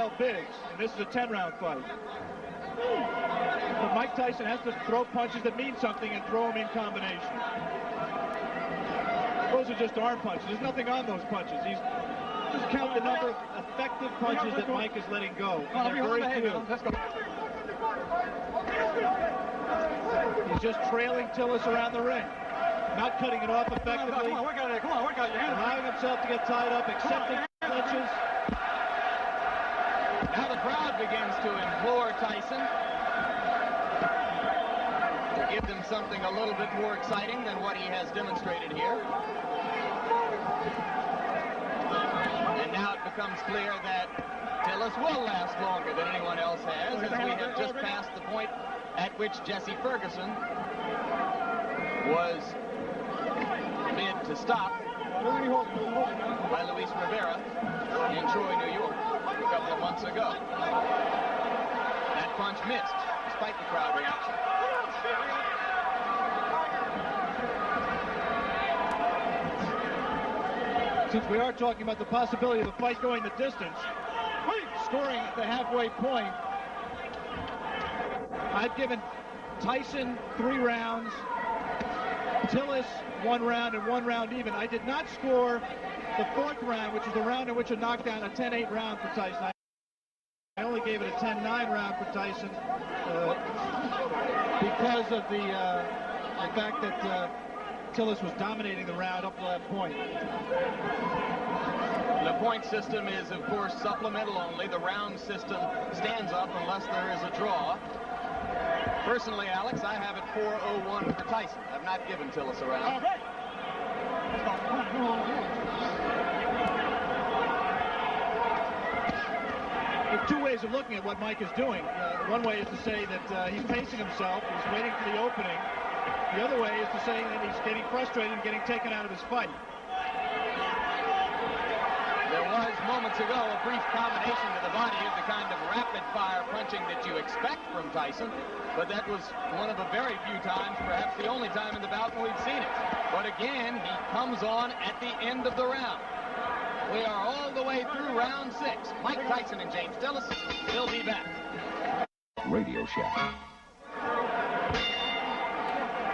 Terrell Biggs, and this is a 10-round fight. But Mike Tyson has to throw punches that mean something and throw them in combination. Those are just arm punches. There's nothing on those punches. He's just count the number of effective punches that Mike is letting go. They're very few. Let's go. He's just trailing Tillis around the ring. Not cutting it off effectively. Come on, work out there. Come on, work out your hands. Allowing himself to get tied up, accepting clinches. Now the crowd begins to implore Tyson to give them something a little bit more exciting than what he has demonstrated here. And now it becomes clear that Tillis will last longer than anyone else has, as we have just passed the point at which Jesse Ferguson was bid to stop by Luis Rivera in Troy, New York, a couple of months ago. That punch missed, despite the crowd reaction. Since we are talking about the possibility of the fight going the distance, scoring at the halfway point, I've given Tyson 3 rounds, Tillis 1 round, and 1 round even. I did not score the 4th round, which is the round in which a knockdown, a 10-8 round for Tyson. I only gave it a 10-9 round for Tyson because of the fact that Tillis was dominating the round up to that point. The point system is, of course, supplemental only. The round system stands up unless there is a draw. Personally, Alex, I have it 4-0-1 for Tyson. I've not given Tillis a round. There are 2 ways of looking at what Mike is doing. One way is to say that he's pacing himself, he's waiting for the opening. The other way is to say that he's getting frustrated and getting taken out of his fight. There was, moments ago, a brief combination to the body of the kind of rapid-fire punching that you expect from Tyson, but that was one of a very few times, perhaps the only time in the bout when we've seen it. But again, he comes on at the end of the round. We are all the way through round 6. Mike Tyson and James Tillis will be back. Radio Shack.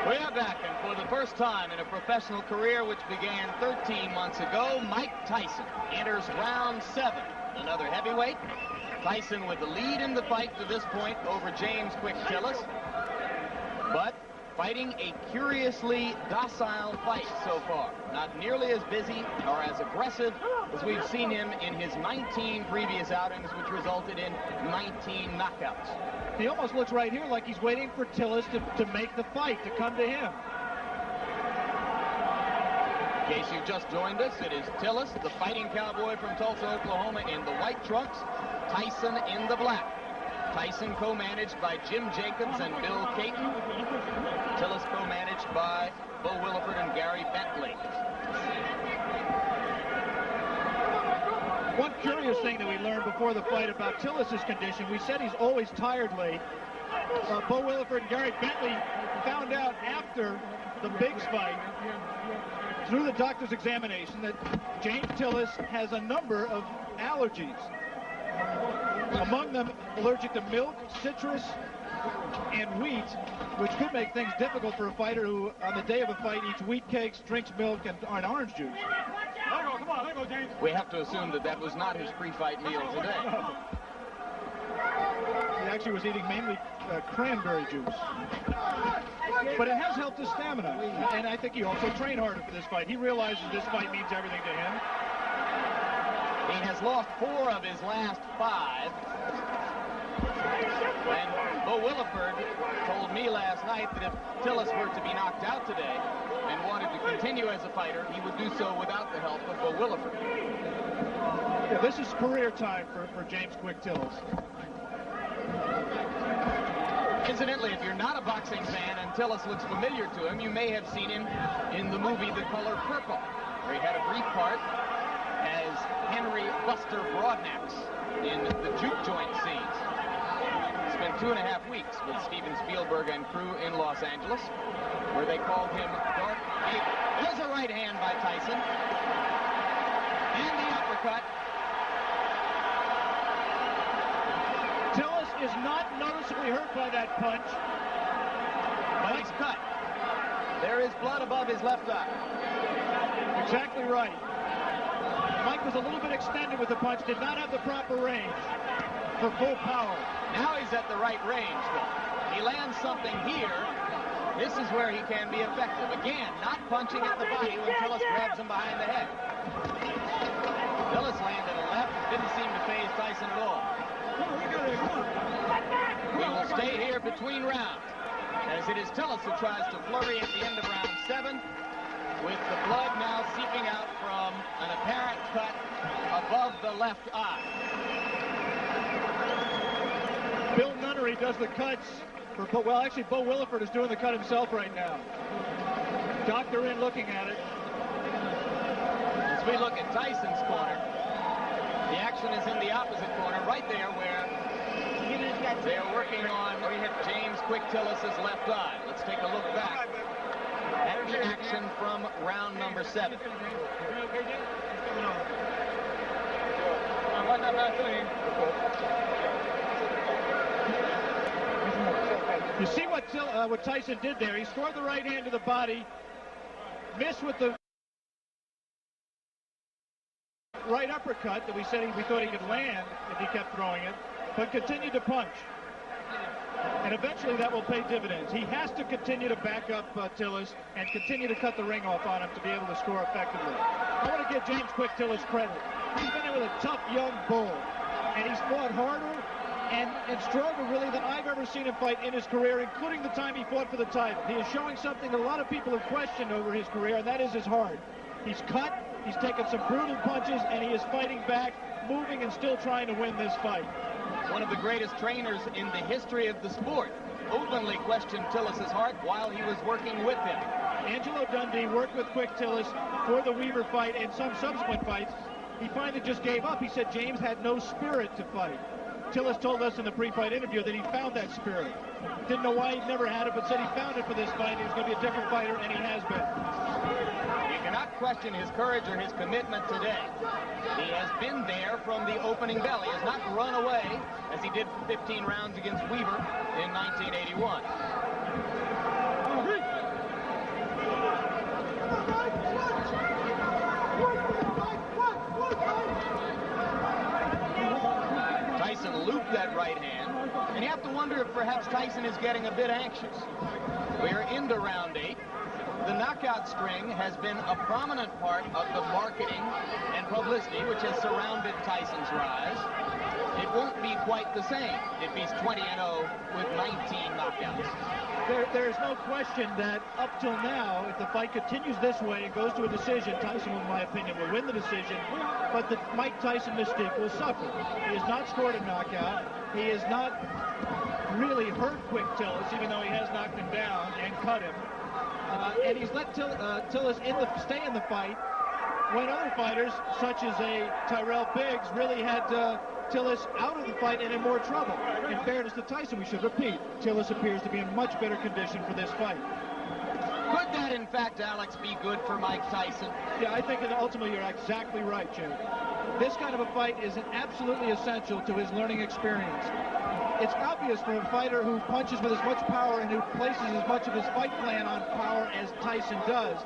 We are back, and for the first time in a professional career which began 13 months ago, Mike Tyson enters round 7. Another heavyweight. Tyson with the lead in the fight to this point over James Quick Tillis, but fighting a curiously docile fight so far. Not nearly as busy or as aggressive as we've seen him in his 19 previous outings, which resulted in 19 knockouts. He almost looks right here like he's waiting for Tillis to make the fight, to come to him. In case you've just joined us, it is Tillis, the fighting cowboy from Tulsa, Oklahoma, in the white trunks, Tyson in the black. Tyson co-managed by Jim Jacobs and Bill Caton. Tillis co-managed by Bo Williford and Gary Bentley. One curious thing that we learned before the fight about Tillis' condition, we said he's always tired late. Bo Williford and Gary Bentley found out after the Biggs fight, through the doctor's examination, that James Tillis has a number of allergies. Among them, allergic to milk, citrus, and wheat, which could make things difficult for a fighter who, on the day of a fight, eats wheat cakes, drinks milk, and orange juice. Come on, let go, James. We have to assume that that was not his pre-fight meal today. He actually was eating mainly cranberry juice. But it has helped his stamina, and I think he also trained harder for this fight. He realizes this fight means everything to him. He has lost 4 of his last 5. And Bo Williford told me last night that if Tillis were to be knocked out today and wanted to continue as a fighter, he would do so without the help of Bo Williford. Yeah, this is career time for James Quick Tillis. Incidentally, if you're not a boxing fan and Tillis looks familiar to him, you may have seen him in the movie The Color Purple, where he had a brief part as Henry Buster Broadnax in the juke joint scenes. Spent 2.5 weeks with Steven Spielberg and crew in Los Angeles, where they called him Darth Vader. There's a right hand by Tyson. And the uppercut. is not noticeably hurt by that punch. But he's cut. There is blood above his left eye. Exactly right. Mike was a little bit extended with the punch, did not have the proper range for full power. Now he's at the right range, though. He lands something here. This is where he can be effective. Again, not punching at the body when Tillis grabs him behind the head. Tillis landed a left, didn't seem to faze Tyson at all. We will stay here between rounds, as it is Tillis who tries to flurry at the end of round 7, with the blood now seeping out from an apparent cut above the left eye. Bill Nunnery does the cuts. Well, actually, Bo Williford is doing the cut himself right now. Doctor in looking at it. As we look at Tyson's corner, the action is in the opposite corner, right there where they are working on James Quick Tillis' left eye. Let's take a look back at the action from round number 7. You see what Tyson did there. He scored the right hand to the body, missed with the right uppercut that we thought he could land if he kept throwing it, but continued to punch. And eventually that will pay dividends. He has to continue to back up Tillis and continue to cut the ring off on him to be able to score effectively. I want to give James Quick Tillis credit. He's been in with a tough young bull, and he's fought harder and stronger really than I've ever seen him fight in his career, including the time he fought for the title. He is showing something that a lot of people have questioned over his career, and that is his heart. He's cut, he's taken some brutal punches, and he is fighting back, moving and still trying to win this fight. One of the greatest trainers in the history of the sport openly questioned Tillis' heart while he was working with him. Angelo Dundee worked with Quick Tillis for the Weaver fight and some subsequent fights. He finally just gave up. He said James had no spirit to fight. Tillis told us in the pre-fight interview that he found that spirit. Didn't know why he'd never had it, but said he found it for this fight. He was going to be a different fighter, and he has been. You cannot question his courage or his commitment today. He has been there from the opening bell. He has not run away as he did 15 rounds against Weaver in 1981. Tyson looped that right hand, and you have to wonder if perhaps Tyson is getting a bit anxious. We're into round 8. The knockout string has been a prominent part of the marketing and publicity which has surrounded Tyson's rise. It won't be quite the same if he's 20-0 with 19 knockouts. There's no question that up till now, if the fight continues this way and goes to a decision, Tyson, in my opinion, will win the decision, but the Mike Tyson mystique will suffer. He has not scored a knockout. He has not really hurt Quick Tillis, even though he has knocked him down and cut him. And he's let Tillis stay in the fight when other fighters, such as a Tyrell Biggs, really had Tillis out of the fight and in more trouble. In fairness to Tyson, we should repeat, Tillis appears to be in much better condition for this fight. Could that, in fact, Alex, be good for Mike Tyson? Yeah, I think that ultimately you're exactly right, Jim. This kind of a fight is absolutely essential to his learning experience. It's obvious for a fighter who punches with as much power and who places as much of his fight plan on power as Tyson does,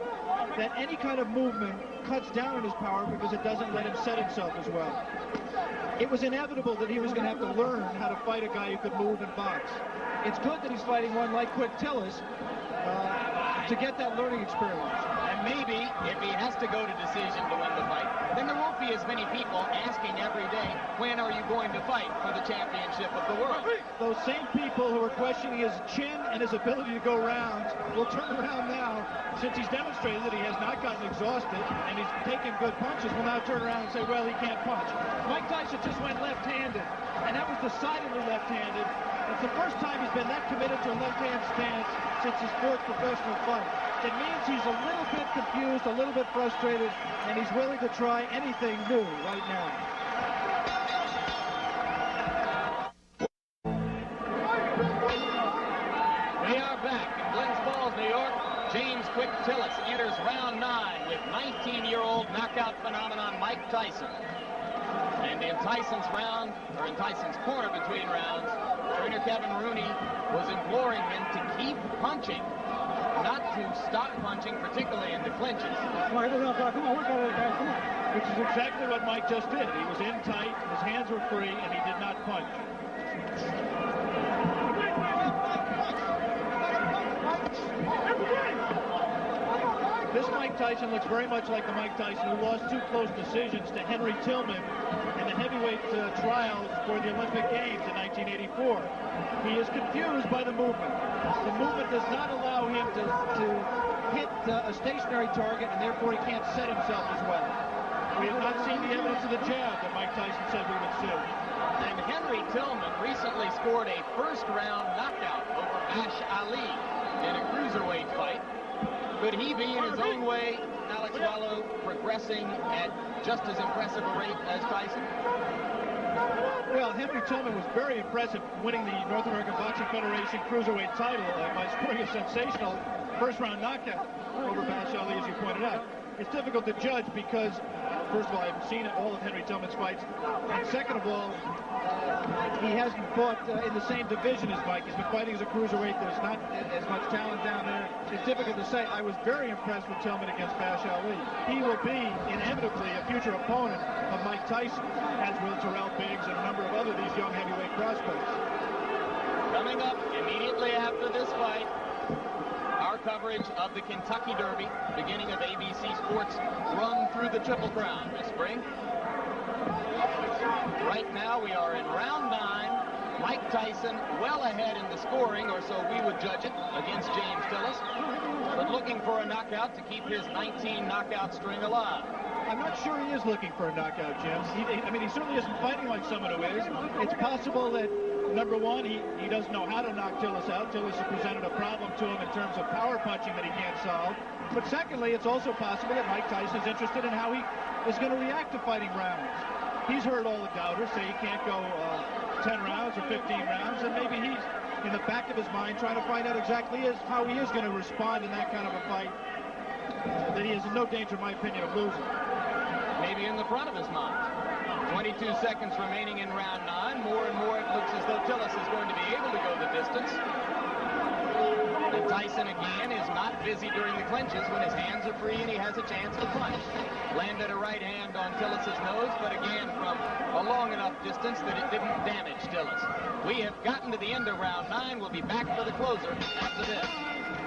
that any kind of movement cuts down on his power because it doesn't let him set himself as well. It was inevitable that he was going to have to learn how to fight a guy who could move and box. It's good that he's fighting one like Quick Tillis to get that learning experience. And maybe if he has to go to decision to win the fight, then there won't be as many people asking every day, when are you going to fight for the championship of the world? Those same people who are questioning his chin and his ability to go rounds will turn around now, since he's demonstrated that he has not gotten exhausted and he's taking good punches, will now turn around and say, well, he can't punch. Mike Tyson just went left-handed, and that was decidedly left-handed. It's the first time he's been that committed to a left-hand stance since his fourth professional fight. It means he's a little bit confused, a little bit frustrated, and he's willing to try anything new right now. We are back in Glens Falls, New York. James Quick Tillis enters round 9 with 19-year-old knockout phenomenon Mike Tyson. And in Tyson's round, or in Tyson's corner between rounds, trainer Kevin Rooney was imploring him to keep punching, not to stop punching, particularly in the clinches. Come on, come on, work out of it, guys, come on. Which is exactly what Mike just did. He was in tight, his hands were free, and he did not punch. This Mike Tyson looks very much like the Mike Tyson who lost two close decisions to Henry Tillman in the heavyweight trials for the Olympic Games in 1984. He is confused by the movement. The movement does not allow him to hit a stationary target, and therefore he can't set himself as well. We have not seen the evidence of the jab that Mike Tyson said we would see. And Henry Tillman recently scored a first-round knockout over Bash Ali in a cruiserweight fight. Could he be, in his own way, Alex Wallow, progressing at just as impressive a rate as Tyson? Well, Henry Tillman was very impressive winning the North American Boxing Federation cruiserweight title by scoring a sensational first-round knockout over Bash Ali, as you pointed out. It's difficult to judge because, first of all, I haven't seen all of Henry Tillman's fights, and second of all, he hasn't fought in the same division as Mike. He's been fighting as a cruiserweight. There's not as much talent down there. It's difficult to say. I was very impressed with Tillman against Bash Ali. He will be inevitably a future opponent of Mike Tyson, as will Terrell Biggs and a number of other these young heavyweight prospects. Coming up immediately after this fight, our coverage of the Kentucky Derby, beginning of ABC Sports' run through the Triple Crown this spring. Right now we are in round 9. Mike Tyson well ahead in the scoring, or so we would judge it, against James Tillis, but looking for a knockout to keep his 19 knockout string alive. I'm not sure he is looking for a knockout, Jim. He certainly isn't fighting like someone who is. It's possible that, number one, he doesn't know how to knock Tillis out. Tillis has presented a problem to him in terms of power punching that he can't solve. But secondly, it's also possible that Mike Tyson is interested in how he is going to react to fighting rounds. He's heard all the doubters say he can't go 10 rounds or 15 rounds, and maybe he's in the back of his mind trying to find out exactly how he is going to respond in that kind of a fight that he is in no danger, in my opinion, of losing. Maybe in the front of his mind. 22 seconds remaining in round 9. More and more it looks as though Tillis is going to be able to go the distance. And Tyson again is not busy during the clinches when his hands are free and he has a chance to punch. Landed a right hand on Tillis' nose, but again from a long enough distance that it didn't damage Tillis. We have gotten to the end of round 9. We'll be back for the closer after this.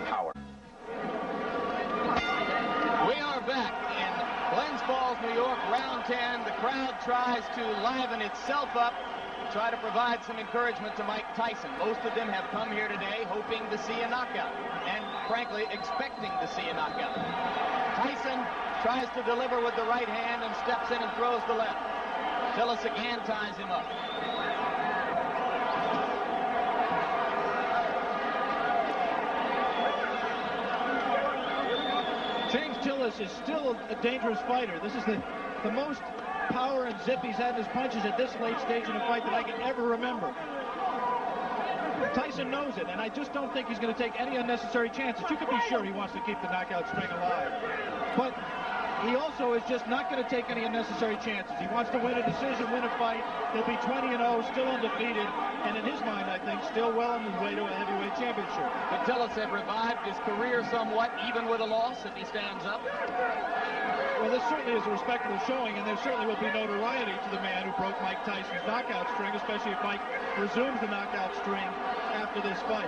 Power. We are back in Glens Falls, New York, round 10. The crowd tries to liven itself up, try to provide some encouragement to Mike Tyson. Most of them have come here today hoping to see a knockout and, frankly, expecting to see a knockout. Tyson tries to deliver with the right hand and steps in and throws the left. Tillis again ties him up. James Tillis is still a dangerous fighter. This is the most power and zip he's had in his punches at this late stage in a fight that I can ever remember. Tyson knows it, and I just don't think he's going to take any unnecessary chances. You can be sure he wants to keep the knockout string alive. But he also is just not going to take any unnecessary chances. He wants to win a decision, win a fight. He'll be 20-0, still undefeated, and in his mind, I think, still well on his way to a heavyweight championship. But Tillis have revived his career somewhat, even with a loss, if he stands up. Well, this certainly is a respectable showing, and there certainly will be notoriety to the man who broke Mike Tyson's knockout string, especially if Mike resumes the knockout string after this fight.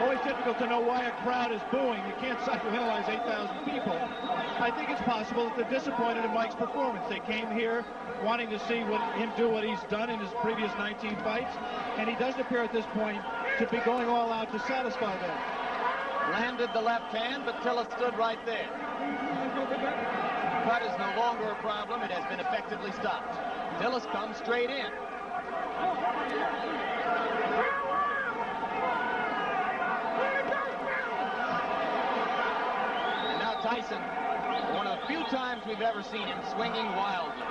Always difficult to know why a crowd is booing. You can't psychoanalyze 8,000 people. I think it's possible that they're disappointed in Mike's performance. They came here wanting to see him do what he's done in his previous 19 fights, and he doesn't appear at this point to be going all out to satisfy them. Landed the left hand, but Tillis stood right there. Cut is no longer a problem. It has been effectively stopped. Tillis comes straight in. And now Tyson, one of the few times we've ever seen him swinging wildly.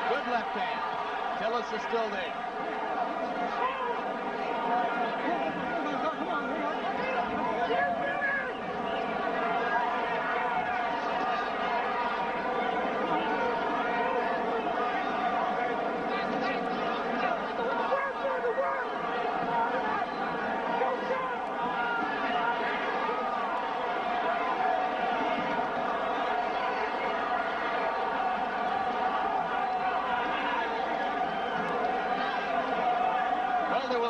Good left hand. Tillis is still there.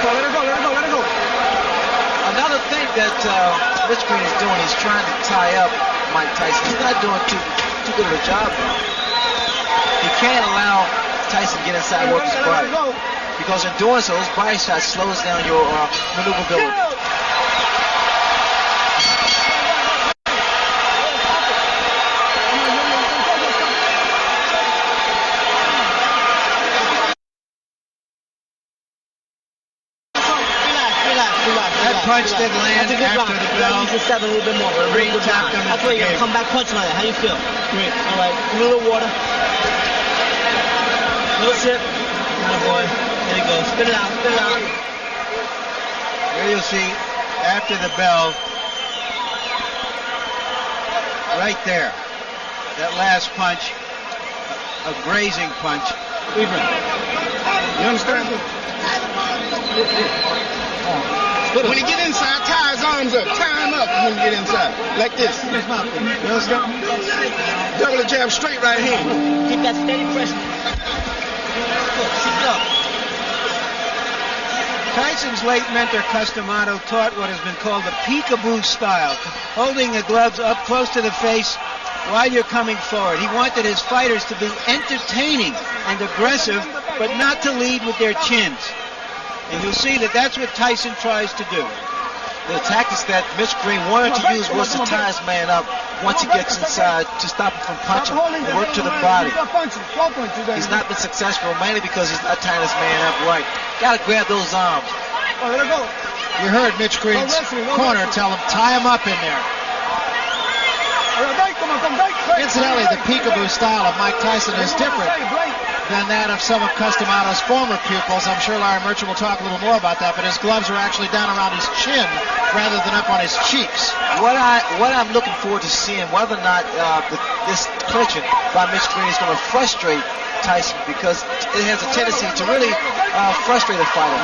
Let her go, let her go, let her go. Another thing that Mitch Green is doing, he's trying to tie up Mike Tyson. He's not doing too good of a job, though. He can't allow Tyson to get inside and work his body. Because in doing so, those body shots slows down your maneuverability. That punch did land after the bell. You step a little bit more. Green tapped him. That's why you come back punch like that. How do you feel? Great. All right. A little water. Little sip. Boy. There you go. Spit it out. Spit it out. Here you'll see after the bell, right there, that last punch, a grazing punch. You understand? When he get inside, tie his arms up. Tie him up when you get inside. Like this. You understand? Double the jab, straight right hand. Keep that steady pressure. Keep it up. Tyson's late mentor, Customato, taught what has been called the peekaboo style, holding the gloves up close to the face while you're coming forward. He wanted his fighters to be entertaining and aggressive, but not to lead with their chins. And you'll see that that's what Tyson tries to do. The tactics that Mitch Green wanted to use was to tie his man up once he gets inside to stop him from punching and work to the body. He's not been successful mainly because he's not tying his man up right. Got to grab those arms. You heard Mitch Green's corner tell him, tie him up in there. Incidentally, the peekaboo style of Mike Tyson is different than that of some of Customato's former pupils. I'm sure Larry Merchant will talk a little more about that, but his gloves are actually down around his chin rather than up on his cheeks. What I'm looking forward to seeing, whether or not this clinching by Mitch Green is going to frustrate Tyson, because it has a tendency to really frustrate a fighter.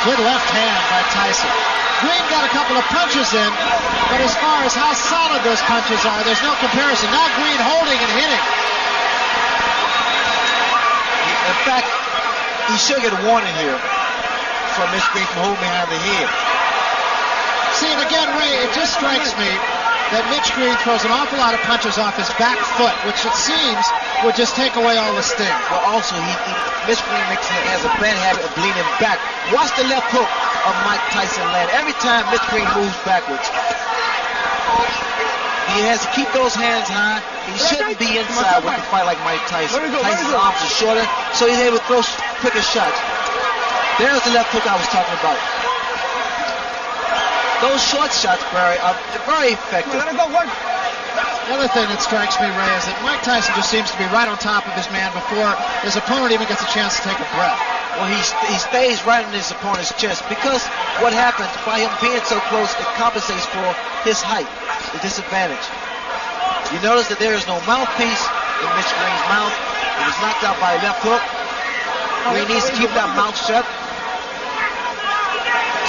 Good left hand by Tyson. Green got a couple of punches in, but as far as how solid those punches are, there's no comparison. Now Green holding and hitting. In fact, he should get a warning here from Mitch Green from holding behind the head. See, and again, Ray, it just strikes me that Mitch Green throws an awful lot of punches off his back foot, which it seems would just take away all the sting. But also, Mitch Green has a bad habit of bleeding back. Watch the left hook of Mike Tyson land. Every time Mitch Green moves backwards, he has to keep those hands high. He shouldn't be inside with a fight like Mike Tyson. Tyson's arms are shorter, so he's able to throw quicker shots. There's the left hook I was talking about. Those short shots, Barry, are very effective. The other thing that strikes me, Ray, is that Mike Tyson just seems to be right on top of his man before his opponent even gets a chance to take a breath. Well, he stays right in his opponent's chest because what happens by him being so close, it compensates for his height, the disadvantage. You notice that there is no mouthpiece in Mitch Green's mouth. He was knocked out by a left hook. Green needs to keep that mouth shut.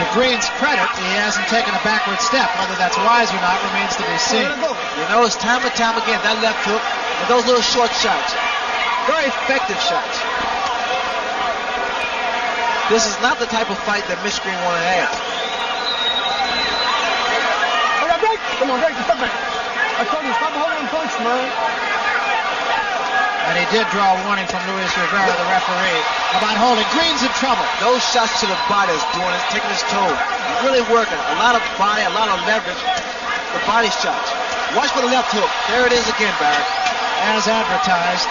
To Green's credit, he hasn't taken a backward step. Whether that's wise or not remains to be seen. You know, it's time and time again, that left hook and those little short shots. Very effective shots. This is not the type of fight that Mitch Green want to have. Come on, break. Stop back. I told you, stop holding punch, man. And he did draw a warning from Luis Rivera, the referee, about holding. Green's in trouble. Those shots to the body is doing it, taking his toll. Really working. A lot of body, a lot of leverage. The body shots. Watch for the left hook. There it is again, Barry. As advertised,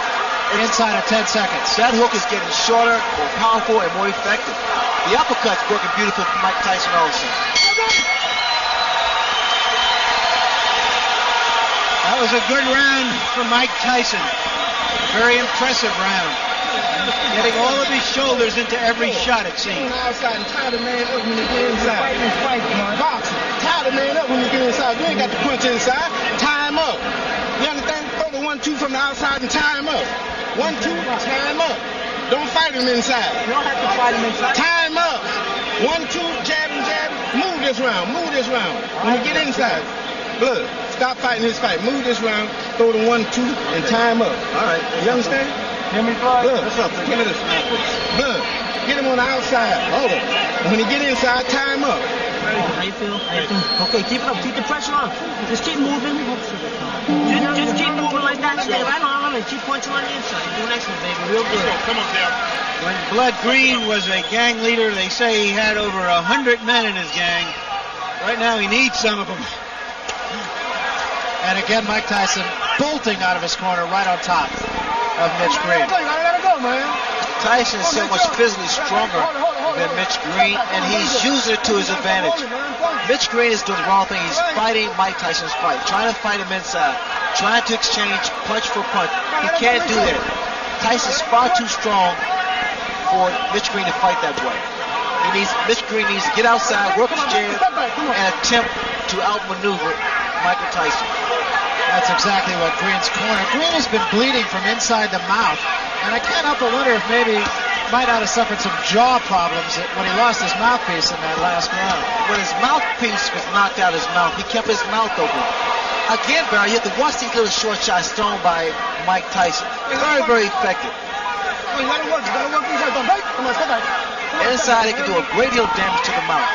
inside of 10 seconds. That hook is getting shorter, more powerful, and more effective. The uppercut's working beautiful for Mike Tyson also. That was a good round for Mike Tyson. Very impressive round. Getting all of his shoulders into every shot, it seems. Outside and tie the man up when you get inside. Boxing. Tie the man up when you get inside. You ain't got to punch inside. Tie him up. You understand? Throw the 1-2 from the outside and tie him up. 1-2, tie him up. Don't fight him inside. You don't have to fight him inside. Tie him up. 1-2, jab and jab. Move this round. Move this round. When you get inside. Blood. Stop fighting his fight. Move this round. Throw the 1-2 and tie him up. All right. You understand? Hear me, Floyd? Look, what's up? Give me this. Look, get him on the outside. Hold it. When he get inside, tie him up. How you feel? Okay, keep it up. Keep the pressure on. Just keep moving. Just keep moving like that. Stay right on him and keep punching on the inside. You're doing excellent, baby. Real good. Come on, Dale. When Blood Green was a gang leader, they say he had over 100 men in his gang. Right now, he needs some of them. And again, Mike Tyson bolting out of his corner right on top of Mitch Green. Let it go, man. Tyson is so much physically stronger than Mitch Green, and he's using it to his advantage. Mitch Green is doing the wrong thing. He's fighting Mike Tyson's fight, trying to fight him inside, trying to exchange punch for punch. He can't do that. Tyson's far too strong for Mitch Green to fight that way. Mitch Green needs to get outside, work his jab, and attempt to outmaneuver Michael Tyson. That's exactly what Green's corner. Green has been bleeding from inside the mouth, and I can't help but wonder if maybe might not have suffered some jaw problems when he lost his mouthpiece in that last round. When his mouthpiece was knocked out of his mouth, he kept his mouth open. Again, Barry, you have to watch these little short shots thrown by Mike Tyson. Very, very effective. Inside, it can do a great deal of damage to the mouth.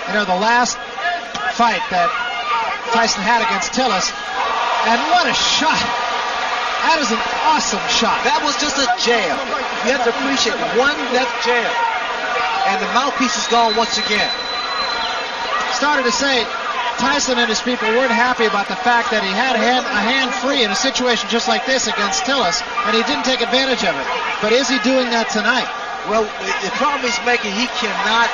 You know, the last fight that Tyson had against Tillis, and what a shot. That is an awesome shot. That was just a jab. You have to appreciate one left jab, and the mouthpiece is gone once again. Started to say Tyson and his people weren't happy about the fact that he had a hand free in a situation just like this against Tillis, and he didn't take advantage of it. But is he doing that tonight? Well, the problem he's making, he cannot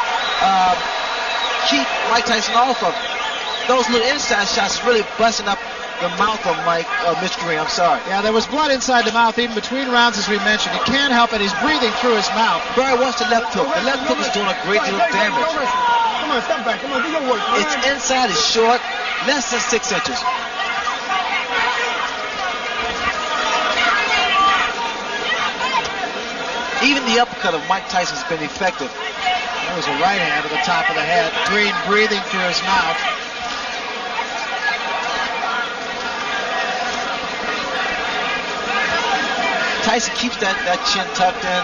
keep Mike Tyson off of him. Those little inside shots really busting up the mouth of Mitch Green. I'm sorry. Yeah, there was blood inside the mouth even between rounds, as we mentioned. He can't help it. He's breathing through his mouth. Barry wants the left hook. The left hook is doing a great deal of damage. Come on, step back. Come on, do your work. Its inside is short, less than 6 inches. Even the uppercut of Mike Tyson has been effective. That was a right hand to the top of the head. Green breathing through his mouth. Tyson keeps that chin tucked in,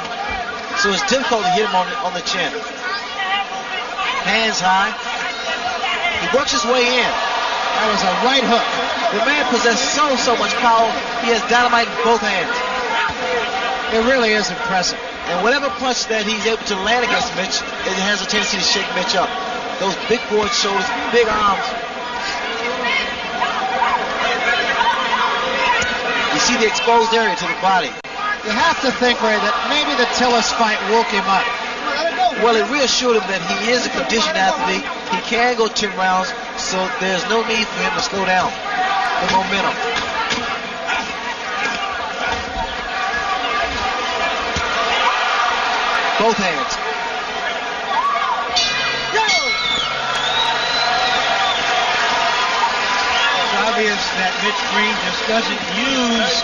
so it's difficult to hit him on the chin. Hands high. He works his way in. That was a right hook. The man possesses so much power. He has dynamite in both hands. It really is impressive. And whatever punch that he's able to land against Mitch, it has a tendency to shake Mitch up. Those big broad shoulders, big arms. You see the exposed area to the body. You have to think, Ray, that maybe the Tillis fight woke him up. Well, it reassured him that he is a conditioned athlete. He can go 10 rounds, so there's no need for him to slow down the momentum. Both hands. It's obvious that Mitch Green just doesn't use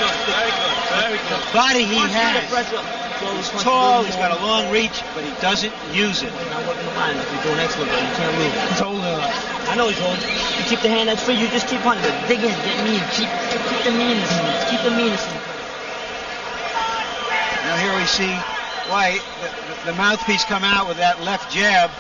the body he has. He's tall, he's got a long reach, but he doesn't use it. Not working the mind. If you're doing excellent, but you can't lose. He's holding on. I know he's holding. You keep the hand that's free, you just keep hunting. Dig in, get mean. Keep the meanness in it. Keep the meanness in it. Now here we see why the mouthpiece come out with that left jab,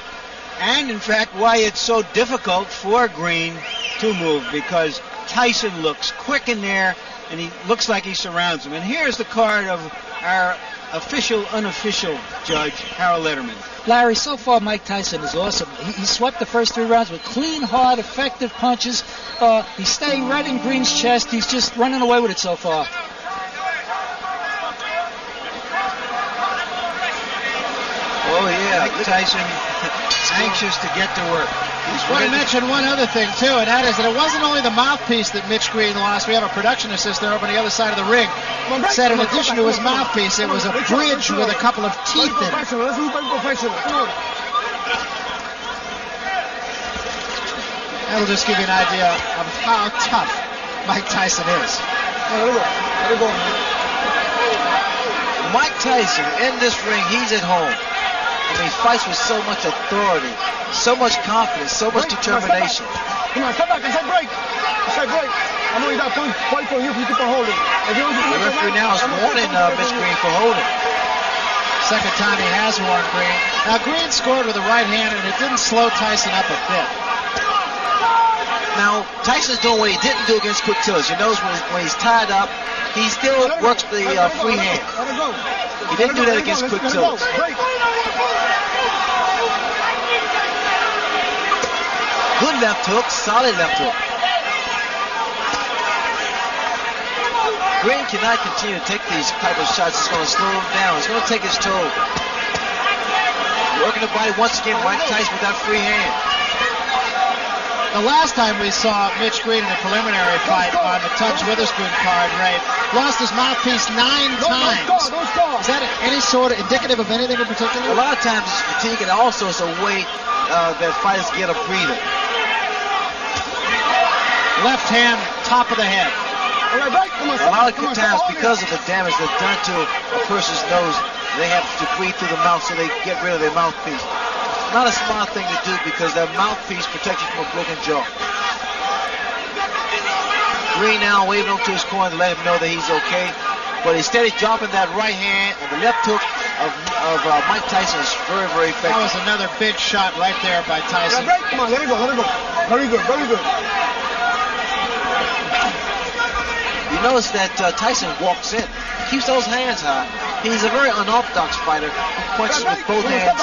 and in fact why it's so difficult for Green to move, because Tyson looks quick in there and he looks like he surrounds him. And here's the card of our unofficial judge, Harold Letterman. Larry, so far Mike Tyson is awesome. He swept the first 3 rounds with clean, hard, effective punches. He's staying right in Green's chest. He's just running away with it so far. Oh yeah, Mike Tyson anxious to get to work. I want to mention one other thing too, and that is that it wasn't only the mouthpiece that Mitch Green lost. We have a production assistant over on the other side of the ring. Said in addition to his mouthpiece, it was a bridge with a couple of teeth in it. That'll just give you an idea of how tough Mike Tyson is. Mike Tyson, in this ring, he's at home. I mean, he fights with so much authority, so much confidence, so much determination. Come on, step back and say break. Say break. know you got to fight for you if you keep on holding. The referee now is warning Mitch Green for holding. Second time he has warned Green. Now Green scored with the right hand, and it didn't slow Tyson up a bit. Now Tyson's doing what he didn't do against Quick Tillis. You notice when he's tied up, he still works the free hand. He didn't do that against Quick Tillis. Good left hook, solid left hook. Green cannot continue to take these type of shots. It's going to slow him down. It's going to take his toll. Working the body once again, Mike Tyson with that free hand. The last time we saw Mitch Green in a preliminary fight on the Tubbs Witherspoon card, Ray, lost his mouthpiece 9 times. Is that any sort of indicative of anything in particular? A lot of times it's fatigue, and also it's a way that fighters get a breather. Left hand, top of the head. A lot of times, because of the damage that's done to a person's nose, they have to breathe through the mouth so they get rid of their mouthpiece. Not a smart thing to do because that mouthpiece protects you from a broken jaw. Green now waving up to his corner to let him know that he's okay. But instead of dropping that right hand, and the left hook of Mike Tyson is very, very effective. That was another big shot right there by Tyson. Come on, let it go, let it go. Very good, very good. You notice that Tyson walks in, keeps those hands high. He's a very unorthodox fighter who punches with both hands,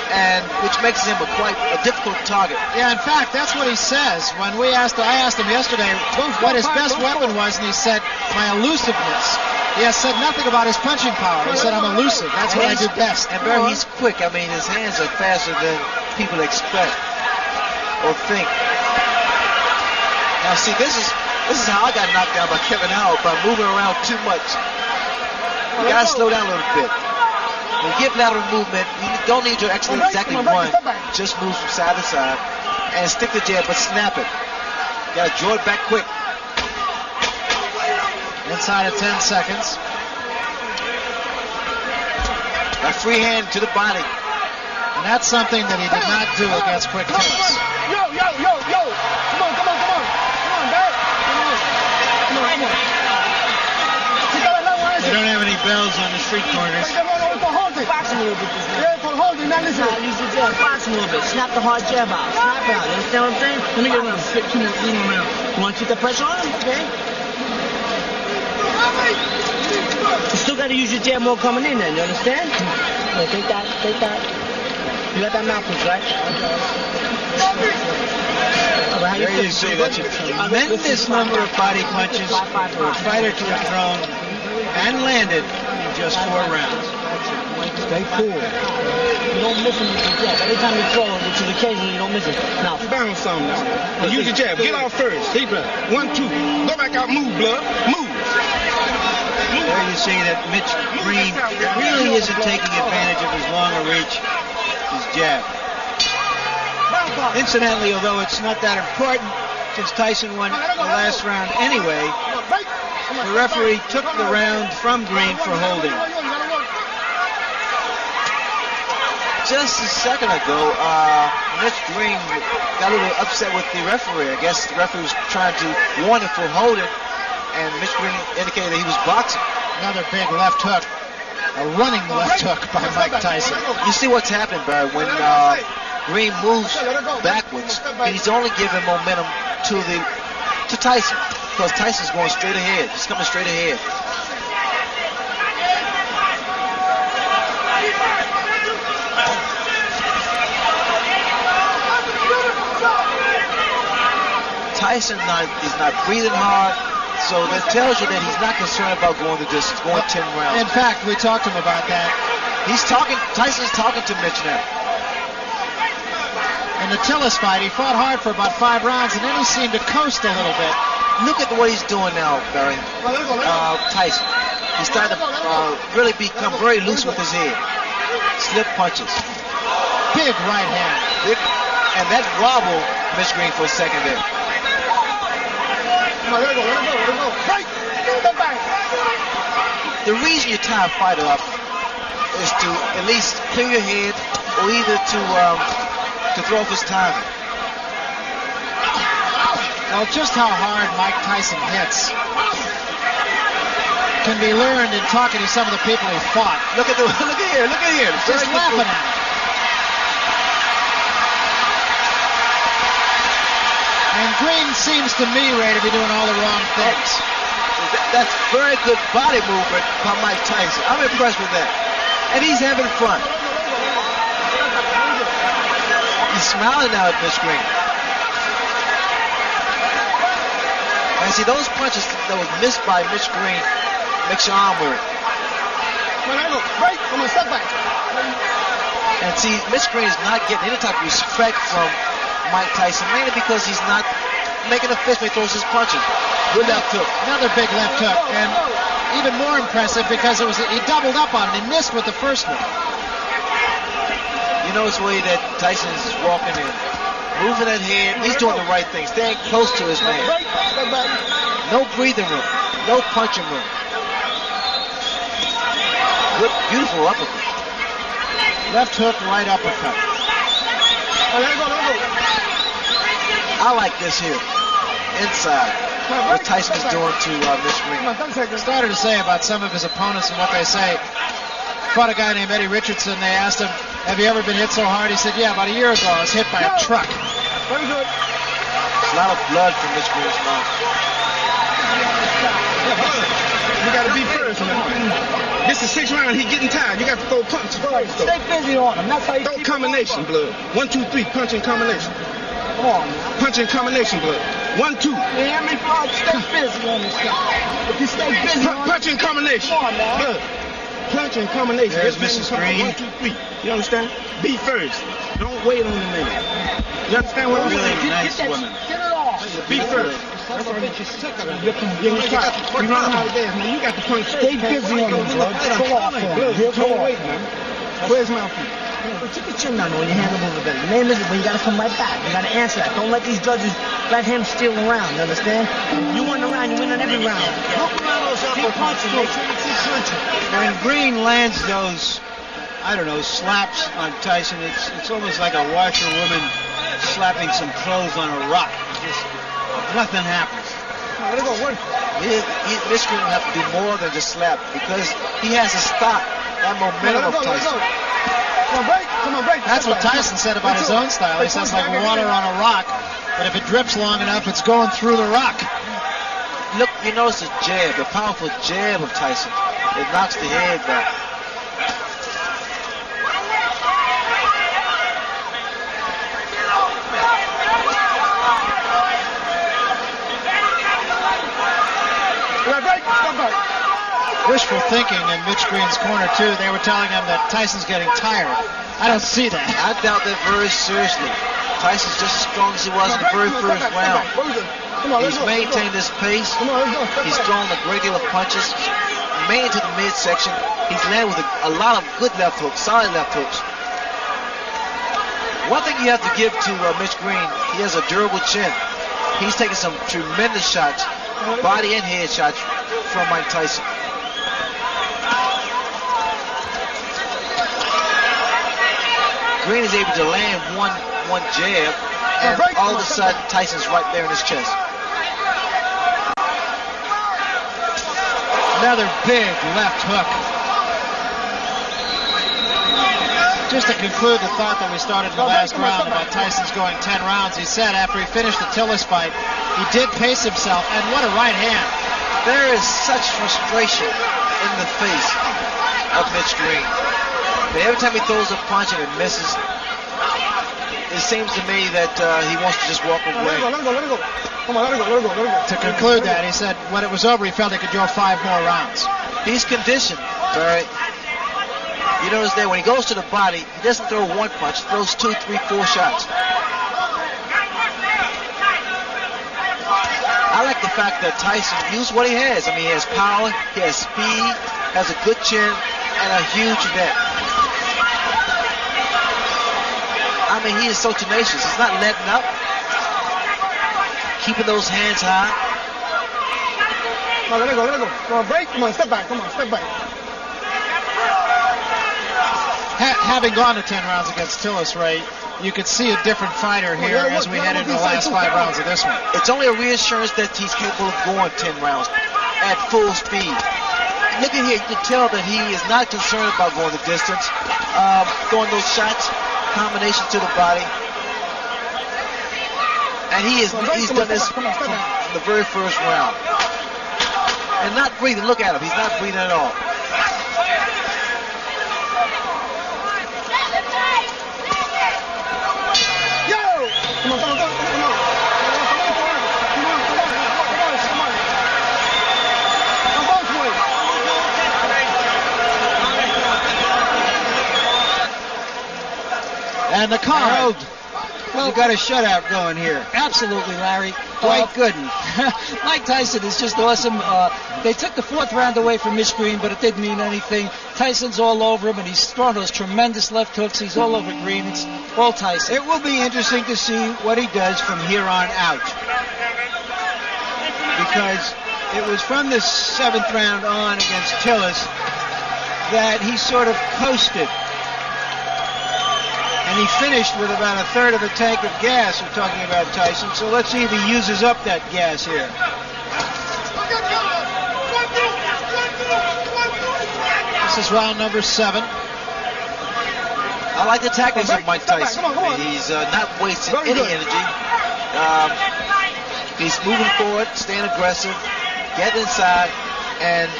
and which makes him quite a difficult target. Yeah, in fact, that's what he says. When I asked him yesterday what his best weapon was, and he said, my elusiveness. He has said nothing about his punching power. He said, I'm elusive. That's what I do best. And Barry, he's quick. I mean, his hands are faster than people expect or think. Now, see, this is how I got knocked down by Kevin Howard, by moving around too much. You got to slow down a little bit. When you get lateral movement, you don't need to actually exactly run. Just move from side to side and stick the jab, but snap it. You got to draw it back quick. Inside of 10 seconds. That free hand to the body. And that's something that he did not do against Quick Tillis. Yo. Come on, Barry. Come on. They don't have any bells on the street corners. Box a little bit. Use the jab. Box a little bit. Snap the hard jab out. Snap it out. You understand what I'm saying? Let me get around. You want to keep the pressure on him? Okay. You still got to use your jab more coming in then. You understand? Yeah, take that. You got that mouthpiece, right? There you see that's a tremendous number of body punches for a fighter to have thrown and landed in just 4 rounds. Stay cool. You don't miss him with your jab. Every time you throw it, which is occasionally, you don't miss it. Now, bounce on now. Use your jab. Get off first. Deep breath. 1, 2. Go back out. Move, blood. Move. There you see that Mitch Green really isn't taking advantage of his longer reach, his jab. Incidentally, although it's not that important, since Tyson won the last round anyway, the referee took the round from Green for holding. Just a second ago, Mitch Green got a little upset with the referee. I guess the referee was trying to warn him for holding, and Mitch Green indicated that he was boxing. Another big left hook. A running left hook by Mike Tyson. You see what's happening, Barry, when Green moves backwards, he's only giving momentum to Tyson, because Tyson's going straight ahead. He's coming straight ahead. Tyson is not breathing hard, so that tells you that he's not concerned about going the distance, going 10 rounds. In fact, we talked to him about that. Tyson's talking to Mitch now. In the Tillis fight, he fought hard for about 5 rounds, and then he seemed to coast a little bit. Look at what he's doing now, Barry. Tyson. He's starting to really become very loose with his head. Slip punches. Big right hand. And that wobbled Mitch Green for a second there. Let it go. Break. The reason you tie a fighter up is to at least clear your head, or either to throw off his timing. Well, just how hard Mike Tyson hits can be learned in talking to some of the people he fought. Look at here. Just laughing at him. And Green seems to me, Ray, to be doing all the wrong things. That's very good body movement by Mike Tyson. I'm impressed with that. And he's having fun. He's smiling now at Mitch Green. And see, those punches that was missed by Mitch Green makes your arm weary. And see, Mitch Green is not getting any type of respect from Mike Tyson, mainly because he's not making a fist when he throws his punches. Good left hook. Another big left hook. And even more impressive because he doubled up on it. He missed with the first one. You notice the way that Tyson is walking in. Moving that head. He's doing the right thing. Staying close to his man. No breathing room. No punching room. Good, beautiful uppercut. Left hook, right uppercut. I like this here. Inside. What Tyson is doing to Mitch Green. Started to say about some of his opponents and what they say. Fought a guy named Eddie Richardson. They asked him, have you ever been hit so hard? He said, yeah, about a year ago I was hit by a truck. There's a lot of blood from Mitch Green's mouth. You got to be first, man. This is 6th round. He's getting tired. You got to throw punches first. Stay busy on him. That's how you throw combination, blood. 1, 2, 3. Punch in combination. Come on, man. Punch in combination, blood. 1, 2. You hear me, Floyd? Stay busy on this stuff. If you stay busy punch in combination. Come on, man. Blood. Punch in combination. There's Mrs. Green. 1, 2, 3. You understand? Be first. Don't wait on the man. You understand what I'm saying? Really nice woman. Get it off. Be first. That's what bitch is sick of him. You run out of there, man. You got to punch. Stay busy on him, blood. Go off on him. Go wait, man. Where's mouthpiece? Keep your chin down when you hand him over better. Your name is it, but you gotta come right back. You gotta answer that. Don't let these judges let him steal around, you understand? You win the round, you win on every round. Keep punching, make sure you keep punching. When Green lands those, I don't know, slaps on Tyson, it's almost like a washerwoman slapping some clothes on a rock. Just nothing happens. Mitch Green will have to do more than just slap because he has to stop that momentum of Tyson. Come on, break. That's what Tyson said about his own style. He says like water on a rock, but if it drips long enough, it's going through the rock. Look, you notice the jab, the powerful jab of Tyson. It knocks the head back. Wishful thinking in Mitch Green's corner, too. They were telling him that Tyson's getting tired. I don't see that. I doubt that very seriously. Tyson's just as strong as he was in the very first round. He's maintained this pace. He's thrown a great deal of punches, mainly to the midsection. He's landed with a lot of good left hooks, solid left hooks. One thing you have to give to Mitch Green, he has a durable chin. He's taking some tremendous shots, body and head shots from Mike Tyson. Green is able to land one jab, and all of a sudden Tyson's right there in his chest. Another big left hook. Just to conclude the thought that we started in the last round about Tyson's going 10 rounds, he said after he finished the Tillis fight, he did pace himself, and what a right hand. There is such frustration in the face of Mitch Green. But every time he throws a punch and it misses, it seems to me that he wants to just walk away. Let it go. Come on, let it go. To conclude that, he said when it was over, he felt he could go 5 more rounds. He's conditioned, Barry. You notice that when he goes to the body, he doesn't throw one punch, he throws 2, 3, 4 shots. I like the fact that Tyson used what he has. I mean, he has power, he has speed, has a good chin, and a huge neck. I mean, he is so tenacious. He's not letting up. Keeping those hands high. Come on, let it go. Come on, break. Come on, step back. having gone to 10 rounds against Tillis, Ray, you could see a different fighter here as we head into the last 5 rounds of this one. It's only a reassurance that he's capable of going 10 rounds at full speed. Look at here, you can tell that he is not concerned about going the distance, throwing those shots, combination to the body. And he's done this from the very first round. And not breathing, look at him, he's not breathing at all. Come on. And the card. Well, you got a shutout going here. Absolutely, Larry. Quite good. Mike Tyson is just awesome. They took the 4th round away from Mitch Green, but it didn't mean anything. Tyson's all over him, and he's throwing those tremendous left hooks. He's all over Green. It's all Tyson. It will be interesting to see what he does from here on out. Because it was from the 7th round on against Tillis that he sort of coasted. And he finished with about 1/3 of a tank of gas. We're talking about Tyson. So let's see if he uses up that gas here. This is round number 7. I like the tactics of Mike Tyson. I mean, he's not wasting any energy. He's moving forward, staying aggressive, getting inside, and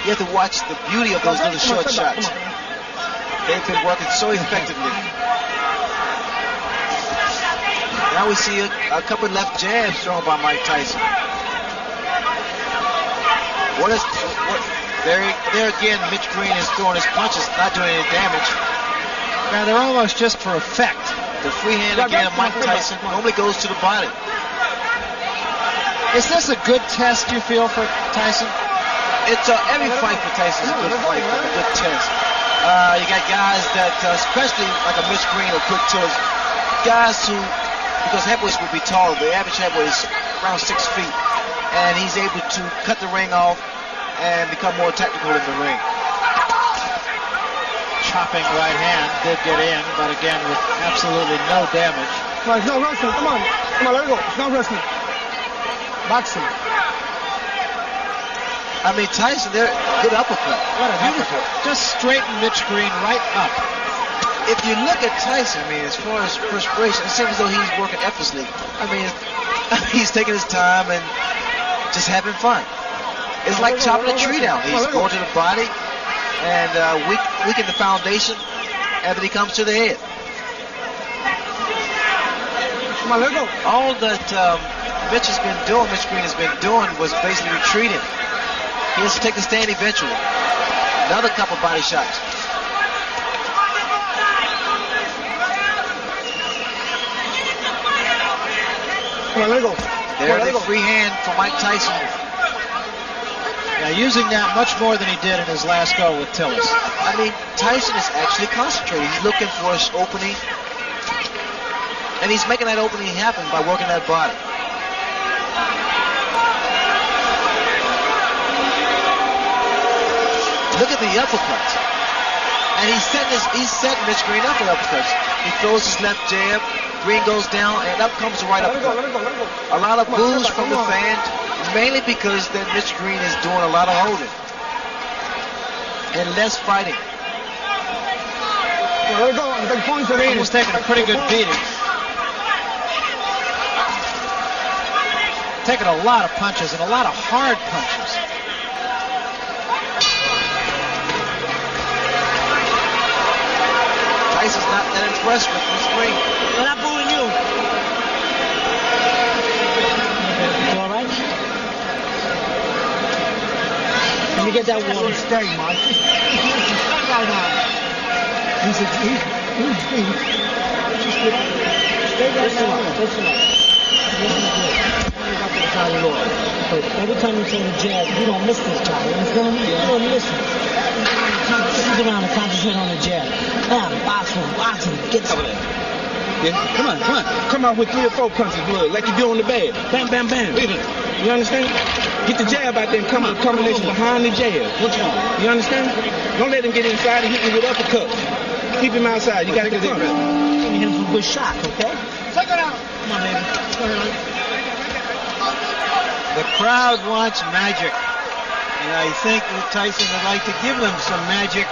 you have to watch the beauty of those little short shots. They've been working so effectively. Now we see a couple left jabs thrown by Mike Tyson. There again, Mitch Green is throwing his punches, not doing any damage. Now they're almost just for effect. The free hand again of Mike Tyson normally goes to the body. Is this a good test, you feel, for Tyson? It's every fight for Tyson is a good fight, a good test. You got guys that, especially like a Mitch Green or Quick Tillis, guys who, because heavyweights will be taller, the average heavyweight is around 6 feet, and he's able to cut the ring off and become more technical in the ring. Chopping right hand did get in, but again with absolutely no damage. Come on, it's not wrestling. Come on, let it go. It's not wrestling. Boxing. I mean, Tyson, they're good uppercut. What an uppercut. Just straighten Mitch Green right up. If you look at Tyson, I mean, as far as perspiration, it seems as though he's working effortlessly. I mean, he's taking his time and just having fun. It's like chopping a tree down. He's going to the body and weaken the foundation, and then he comes to the head. Come on, let go. All that Mitch Green has been doing was basically retreating. He has to take the stand eventually. Another couple body shots. Come on, let it go. There's a free hand for Mike Tyson. Yeah, using that much more than he did in his last go with Tillis. I mean, Tyson is actually concentrating. He's looking for his opening, and he's making that opening happen by working that body. Look at the uppercuts. And he's setting Mitch Green up for uppercuts. He throws his left jab, Green goes down, and up comes the right uppercut. Let it go. A lot of boos from the fans, mainly because that Mitch Green is doing a lot of holding and less fighting. Let it go. Green is taking a pretty good beating. Taking a lot of punches and a lot of hard punches. Tyson's not that impressed with Mitch Green. They're not booing you. You all right? Let me get that water. Stay, Mike. Stay right now. He's stay right now. Listen up. But every time you throw the jab, you don't miss this guy. You understand? You don't miss him. Sit around and concentrate on the jab. Box him. Get over there. Yeah, come on. Come out with 3 or 4 punches, blood, like you do on the bed. Bam, bam, bam. You understand? Get the jab out there and come with a combination behind the jab. Which one? You understand? Don't let him get inside and hit you with uppercuts. Keep him outside. You got to get him. You hit him some good shots, okay? Second out. Come on, baby. The crowd wants magic, and I think that Tyson would like to give them some magic,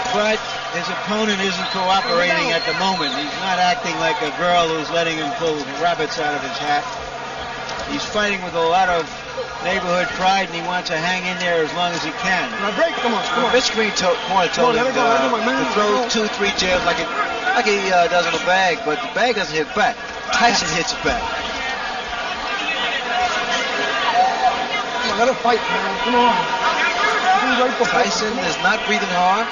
but his opponent isn't cooperating at the moment. He's not acting like a girl who's letting him pull rabbits out of his hat. He's fighting with a lot of neighborhood pride, and he wants to hang in there as long as he can. Now break. Come on. Mitch Green told him to throw 2-3 jabs like he does in the bag, but the bag doesn't hit back. Tyson hits it back. Come on, let him fight, man. Come on. Tyson is not breathing hard.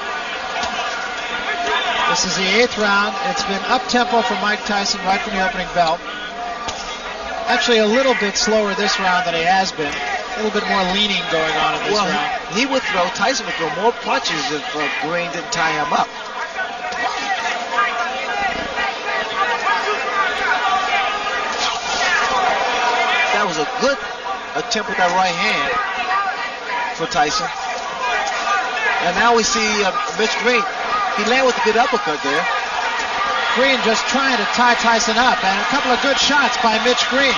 This is the 8th round. It's been up-tempo for Mike Tyson right from the opening bell. Actually, a little bit slower this round than he has been. A little bit more leaning going on in this round. Tyson would throw more punches if Green didn't tie him up. That was a good attempt with that right hand for Tyson. And now we see Mitch Green. He landed with a good uppercut there. Green just trying to tie Tyson up, and a couple of good shots by Mitch Green.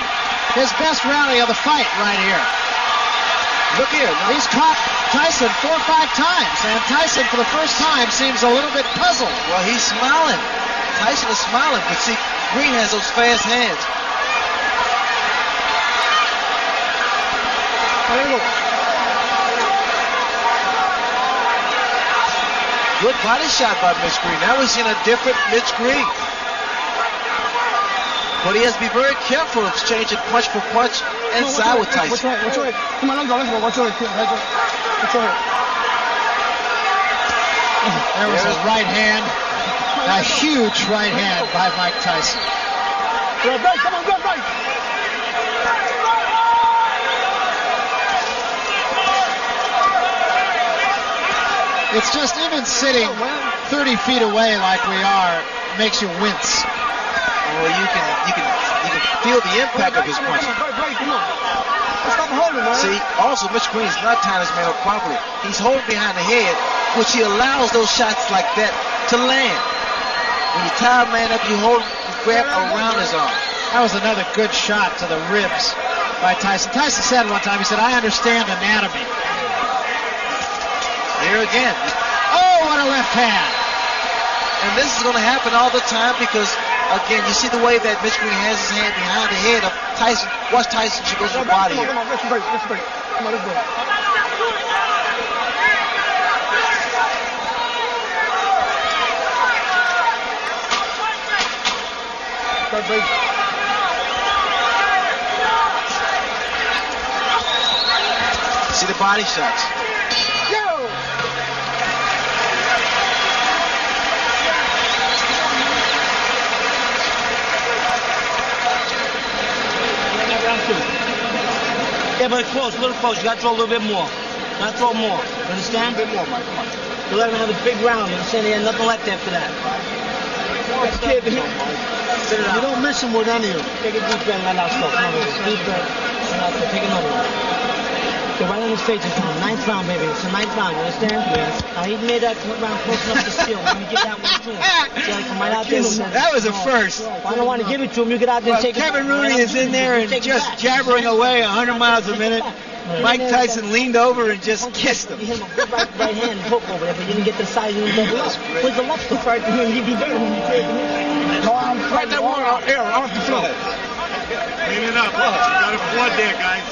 His best rally of the fight right here. Look here. He's caught Tyson 4 or 5 times, and Tyson for the first time seems a little bit puzzled. Well, he's smiling. Tyson is smiling, but see, Green has those fast hands. Good body shot by Mitch Green. Now we're seeing a different Mitch Green. But he has to be very careful of exchanging punch for punch inside with Tyson. Watch your head. Come on, let's go. Watch your head. Watch your head. There was a right hand. A huge right hand by Mike Tyson. Go right. Come on, go right. It's just even sitting 30 feet away like we are makes you wince. Well, you can feel the impact of his punch. See, also Mitch Green is not tying his man up properly. He's holding behind the head, which he allows those shots like that to land. When you tie a man up, you grab around his arm. That was another good shot to the ribs by Tyson. Tyson said one time, he said, "I understand anatomy." Here again. Oh, what a left hand. And this is going to happen all the time because, again, you see the way that Mitch Green has his hand behind the head of Tyson. Watch Tyson, she goes to the body here. Come on, let's break. Come on, let's go. Start break. See the body shots. Yeah, but close, a little close. You got to throw a little bit more. You got to throw more. You understand? A bit more, Mike. Come on. You let him have a big round. You understand? He had nothing left after that. Sit it out. You don't miss him with any of them. Take a deep breath and let out stuff. Come on, deep breath. Take another one. Go right on his face this time. 9th round, baby. It's the 9th round. You understand? Yes. Now he made that round close enough to steal. Let me get that one to him. See, I come right out there. That was a first. I don't want to give it to him. You get out there and take it. Kevin Rooney is in there and just jabbering away 100 miles a minute. Mike Tyson leaned over and just kissed him. You hit him a good right hand hook over there, but you didn't get the side of the double up. Where's the left hook right to him? He'd be better when you take him. No, I'm right that one air off the floor. Clean it up. Look, you got a flood there, guys.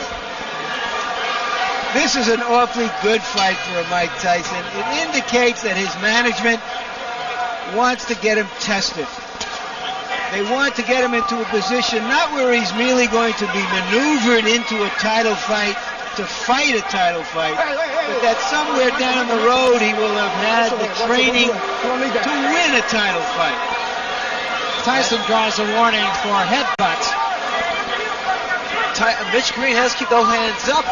This is an awfully good fight for Mike Tyson. It indicates that his management wants to get him tested. They want to get him into a position not where he's merely going to be maneuvered into a title fight to fight a title fight, but that somewhere down the road he will have had the training to win a title fight. Tyson draws a warning for headbutts. Mitch Green has to keep those hands up.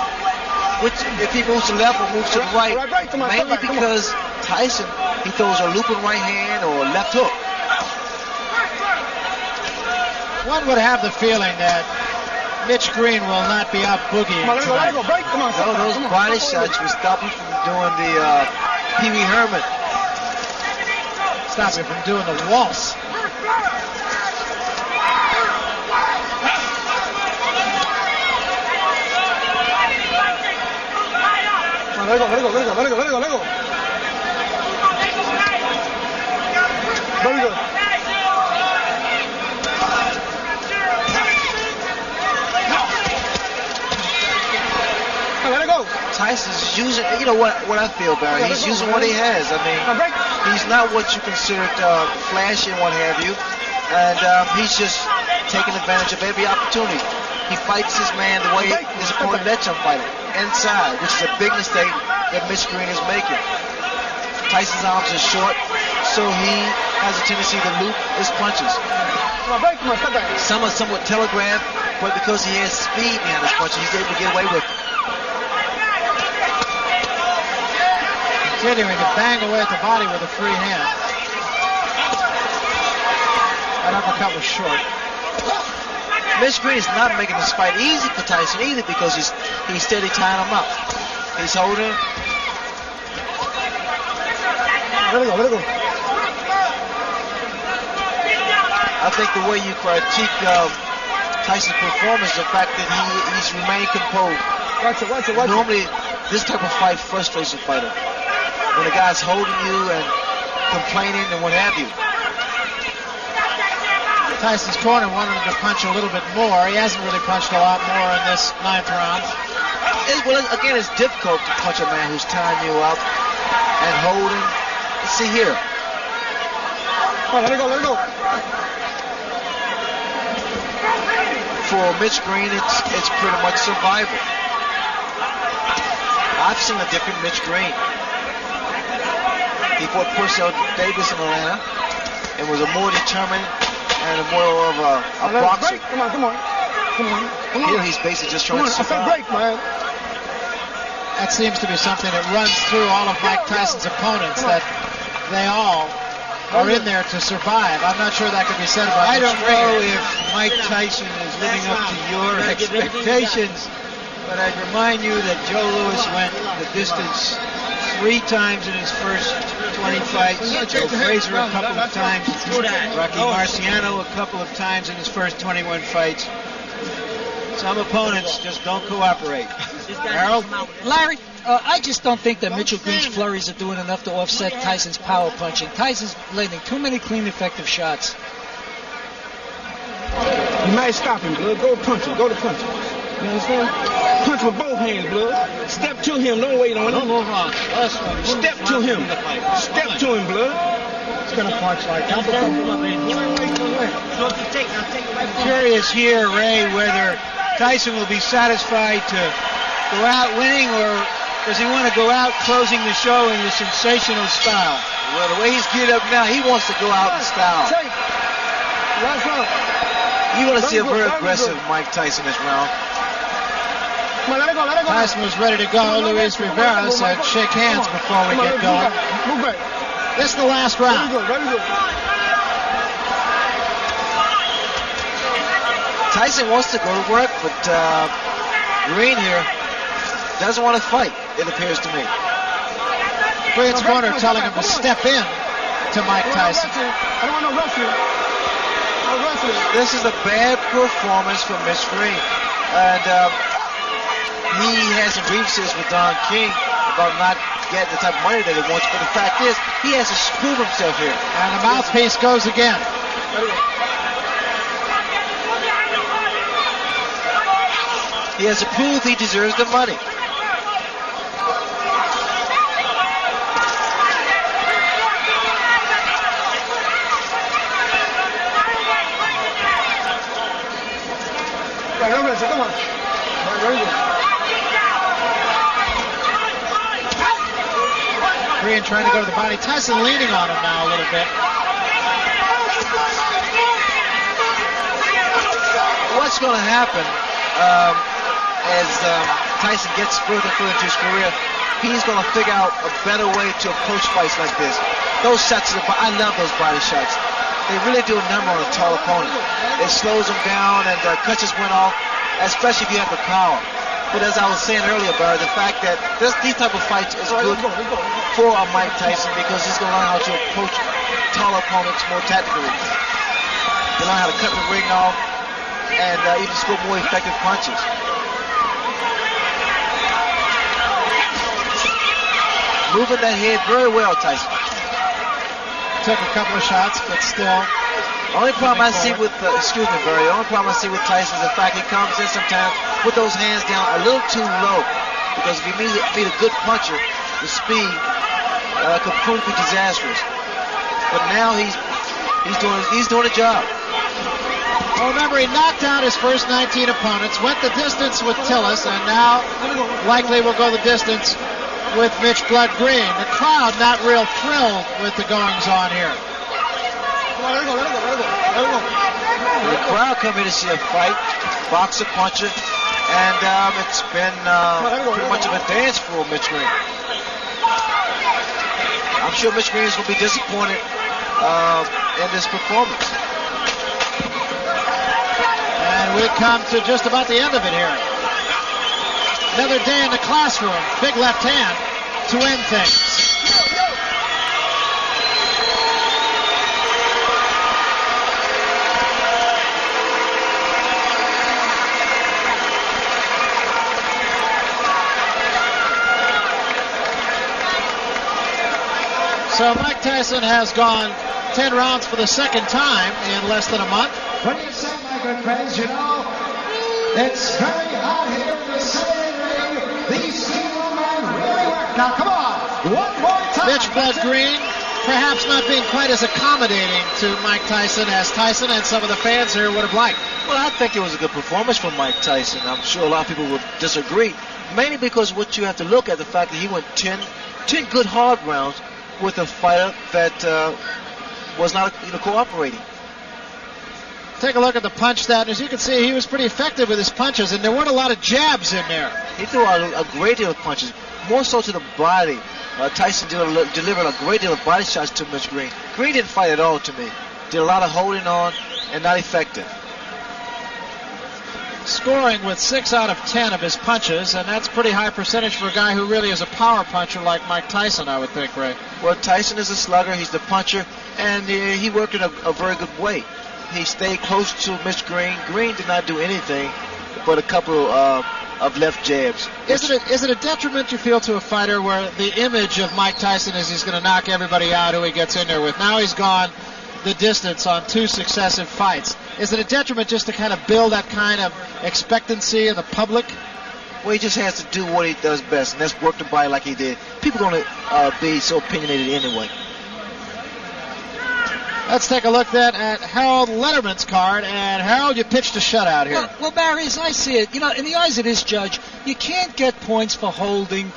Which, if he moves to the left or moves to the right, mainly because Tyson, he throws a looping right hand or a left hook. One would have the feeling that Mitch Green will not be out boogieing tonight. Those body shots will stop him from doing the Pee Wee Herman. stop you from doing the waltz. Let go. Very good. Let it go. Tyson's using, you know what I feel, Barry. He's using what he has. I mean, he's not what you considered flashy and what have you. And he's just taking advantage of every opportunity. He fights his man the way his opponent lets him fight him, inside, which is a big mistake that Mitch Green is making. Tyson's arms are short, so he has a tendency to loop his punches. Some are somewhat telegraphed, but because he has speed behind his punches, he's able to get away with it. Continuing to bang away at the body with a free hand. That uppercut was short. Mitch Green is not making this fight easy for Tyson either because he's steady tying him up. He's holding. Let it go. I think the way you critique Tyson's performance is the fact that he's remained composed. Watch it. Normally, this type of fight frustrates a fighter. When a guy's holding you and complaining and what have you. Tyson's corner wanted him to punch a little bit more. He hasn't really punched a lot more in this 9th round. Again, it's difficult to punch a man who's tying you up and holding. Let's see here. Let it go. For Mitch Green, it's pretty much survival. I've seen a different Mitch Green. He fought Purcell Davis in Atlanta and was a more determined and more of a boxer. Come on. Here he's basically just trying to survive. Break, man. That seems to be something that runs through all of Mike Tyson's opponents, that they all are in there to survive. I'm not sure that could be said about I Mitch don't Green. know if Mike Tyson is living up to your expectations, but I'd remind you that Joe Louis went the distance 3 times in his first 20 fights. Joe Fraser a couple of times. Rocky Marciano a couple of times in his first 21 fights. Some opponents just don't cooperate. Harold? Larry, I just don't think that Mitchell Green's flurries are doing enough to offset Tyson's power punching. Tyson's landing too many clean, effective shots. You might stop him, blood. Go punch him. Go to punch him. You understand? Punch with both hands, blood. Step to him. Don't wait on him. Step to him. Step to him, blood. He's going to punch like that. I'm curious here, Ray, whether Tyson will be satisfied to go out winning, or does he want to go out closing the show in the sensational style? Well, the way he's geared up now, he wants to go out in style. Last round. You want to see a very aggressive Mike Tyson this round. Come on, let it go. Tyson was ready to go. Luis Rivera said shake hands before we get going. Move back. This is the last round. Very good. Tyson wants to go to work, but Green here doesn't want to fight, it appears to me. Green's corner telling him to step in to Mike Tyson. I don't want no wrestling. This is a bad performance from Mitch Green. And he has some grievances with Don King about not getting the type of money that he wants. But the fact is, he has to prove himself here. And the mouthpiece goes again. He has to prove he deserves the money. Come on. Green trying to go to the body. Tyson leaning on him now a little bit. What's going to happen as Tyson gets further into his career? He's going to figure out a better way to approach fights like this. Those shots, I love those body shots. They really do a number on a tall opponent. It slows him down and cuts his wind off, especially if you have the power. But as I was saying earlier, Barry, the fact that these type of fights is good for Mike Tyson because he's going to learn how to approach taller opponents more tactically. He'll learn how to cut the ring off and even score more effective punches. Moving that head very well, Tyson. Took a couple of shots, but still. Only problem I see with, excuse me, Barry, the only problem I see with Tyson is the fact he comes in sometimes with those hands down a little too low. Because if you meet a good puncher, the speed could prove to be disastrous. But now he's doing a job. Well, remember, he knocked out his first 19 opponents, went the distance with Tillis, and now likely will go the distance with Mitch Blood Green. The crowd not real thrilled with the goings-on here. The crowd come here to see a fight, boxer, puncher, and it's been pretty much of a dance for Mitch Green. I'm sure Mitch Green is going to be disappointed in this performance. And we come to just about the end of it here. Another day in the classroom. Big left hand to end things. So Mike Tyson has gone 10 rounds for the second time in less than a month. What do you say, my good friends? You know, it's very hot here in the city ring. These steel men really work. Now, come on, one more time. Mitch Blood Green, perhaps not being quite as accommodating to Mike Tyson as Tyson and some of the fans here would have liked. Well, I think it was a good performance from Mike Tyson. I'm sure a lot of people would disagree, mainly because what you have to look at the fact that he went 10 good hard rounds with a fighter that was not cooperating. Take a look at the punch stat. As you can see, he was pretty effective with his punches, and there weren't a lot of jabs in there. He threw out a great deal of punches, more so to the body. Tyson delivered a great deal of body shots to Mitch Green. Green didn't fight at all to me. Did a lot of holding on and not effective. Scoring with 6 out of 10 of his punches, and that's pretty high percentage for a guy who really is a power puncher like Mike Tyson, I would think, Ray. Well, Tyson is a slugger. He's the puncher, and he worked in a very good way. He stayed close to Mitch Green. Green did not do anything but a couple of left jabs. Is it a detriment, you feel, to a fighter where the image of Mike Tyson is he's going to knock everybody out who he gets in there with? Now he's gone the distance on 2 successive fights. Is it a detriment just to kind of build that kind of expectancy in the public? Well, he just has to do what he does best, and that's work the body like he did. People are going to be so opinionated anyway. Let's take a look then at Harold Letterman's card. And Harold, you pitched a shutout here. Well, Barry, as I see it, in the eyes of this judge, you can't get points for holding,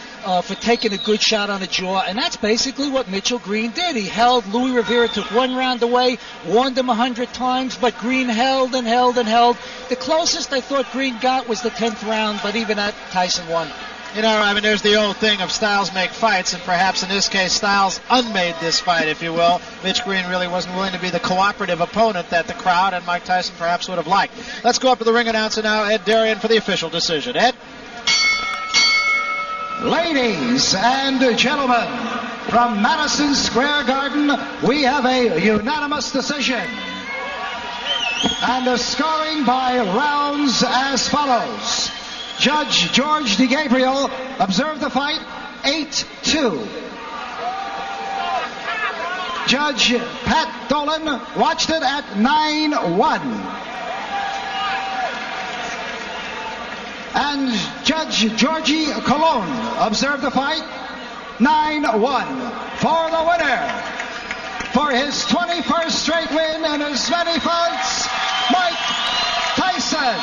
for taking a good shot on the jaw, and that's basically what Mitchell Green did. He held. Louis Rivera took 1 round away, warned him 100 times, but Green held and held and held. The closest I thought Green got was the 10th round, but even that, Tyson won. There's the old thing of styles make fights, and perhaps in this case, Styles unmade this fight, if you will. Mitch Green really wasn't willing to be the cooperative opponent that the crowd and Mike Tyson perhaps would have liked. Let's go up to the ring announcer now, Ed Darien, for the official decision. Ed? Ladies and gentlemen, from Madison Square Garden, we have a unanimous decision. And the scoring by rounds as follows. Judge George DeGabriel observed the fight 8-2. Judge Pat Dolan watched it at 9-1. And Judge Georgie Colon observed the fight 9-1 for the winner. For his 21st straight win in as many fights, Mike Tyson.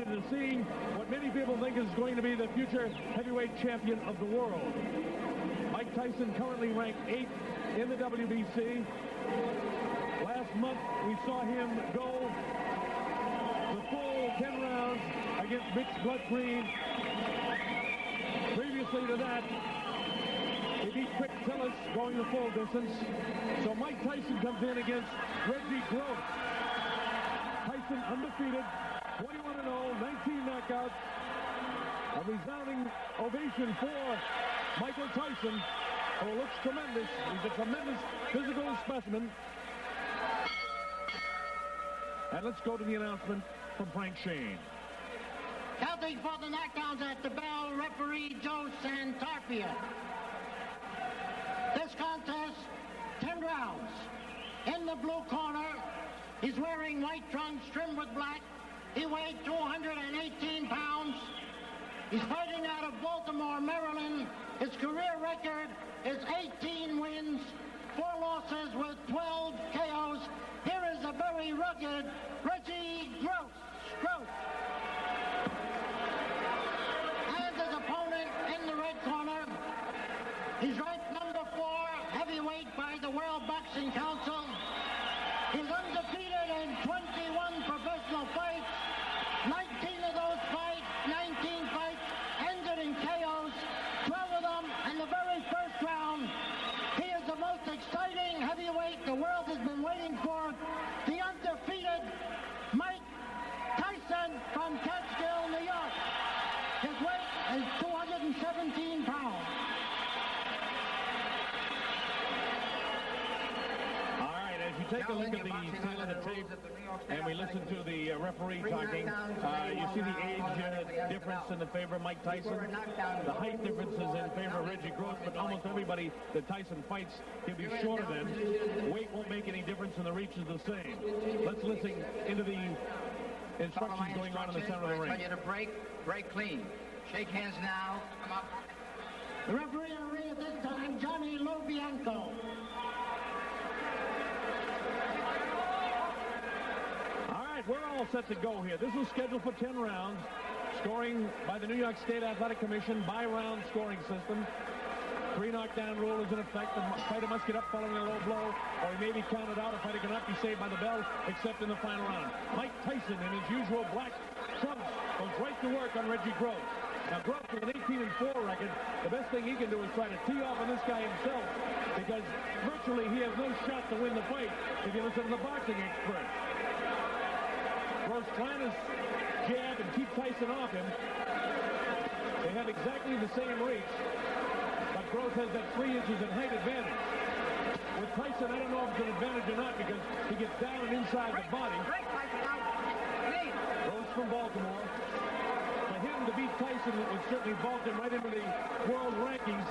To see what many people think is going to be the future heavyweight champion of the world. Mike Tyson currently ranked 8th in the WBC. Last month we saw him go the full 10 rounds against Mitch Blood Green. Previously to that, he beat Tillis going the full distance. So Mike Tyson comes in against Reggie Gross. Tyson undefeated. 21-0, 19 knockouts. A resounding ovation for Michael Tyson, who looks tremendous. He's a tremendous physical specimen. And let's go to the announcement from Frank Shane. Counting for the knockdowns at the bell, referee Joe Santarpia. This contest, 10 rounds. In the blue corner, he's wearing white trunks trimmed with black. He weighed 218 pounds. He's fighting out of Baltimore, Maryland. His career record is 18 wins, 4 losses with 12 KOs. Here is a very rugged Reggie Gross. And his opponent in the red corner, he's ranked number 4 heavyweight by the World Boxing Council. He's undefeated in 21 professional fights. 19 of those fights, 19 fights ended in KOs, 12 of them in the very first round. He is the most exciting heavyweight the world has been waiting for. The undefeated Mike Tyson from Catskill, New York. His weight is 217 pounds. All right, as you take a look at the tail of the tape and we listen to the referee talking, you see the age difference in the favor of Mike Tyson. The height difference is in favor of Reggie Gross, but almost everybody that Tyson fights can be shorter than. Weight won't make any difference, and the reach is the same. Let's listen into the instructions going on in the center of the ring. I tell you to break clean. Shake hands now. Come up. The referee in the ring at this time, Johnny Lobianco. All right, we're all set to go here. This is scheduled for 10 rounds. Scoring by the New York State Athletic Commission by round scoring system. 3 knockdown rule is in effect. The fighter must get up following a low blow, or he may be counted out. A fighter cannot be saved by the bell, except in the final round. Mike Tyson, in his usual black trunks, goes right to work on Reggie Gross. Now, Gross with an 18-4 record, the best thing he can do is try to tee off on this guy himself, because virtually he has no shot to win the fight if you listen to the boxing expert. Gross trying to jab and keep Tyson off him. They have exactly the same reach, but Gross has that 3 inches in height advantage. With Tyson, I don't know if it's an advantage or not, because he gets down and inside the body. Gross from Baltimore. For him to beat Tyson, it would certainly vault him right into the world rankings,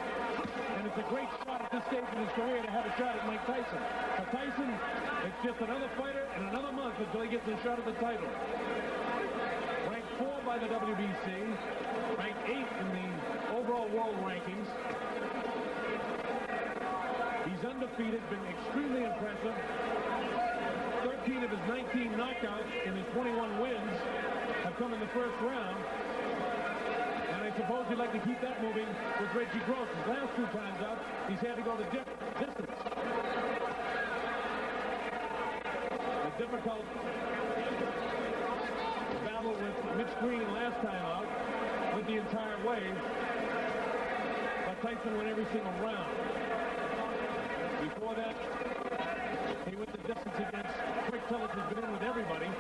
and it's a great shot at this stage in his career to have a shot at Mike Tyson. For Tyson, it's just another fighter and another month until he gets a shot at the title. Ranked 4 by the WBC, ranked 8 in the overall world rankings. He's undefeated, been extremely impressive. 13 of his 19 knockouts in his 21 wins have come in the first round. And I suppose he'd like to keep that moving with Reggie Gross. His last 2 times out, he's had to go the distance. A difficult battle with Mitch Green last time out, went the entire way. But Tyson won every single round. Before that, he went the distance against Rick Tillis, has been in with everybody.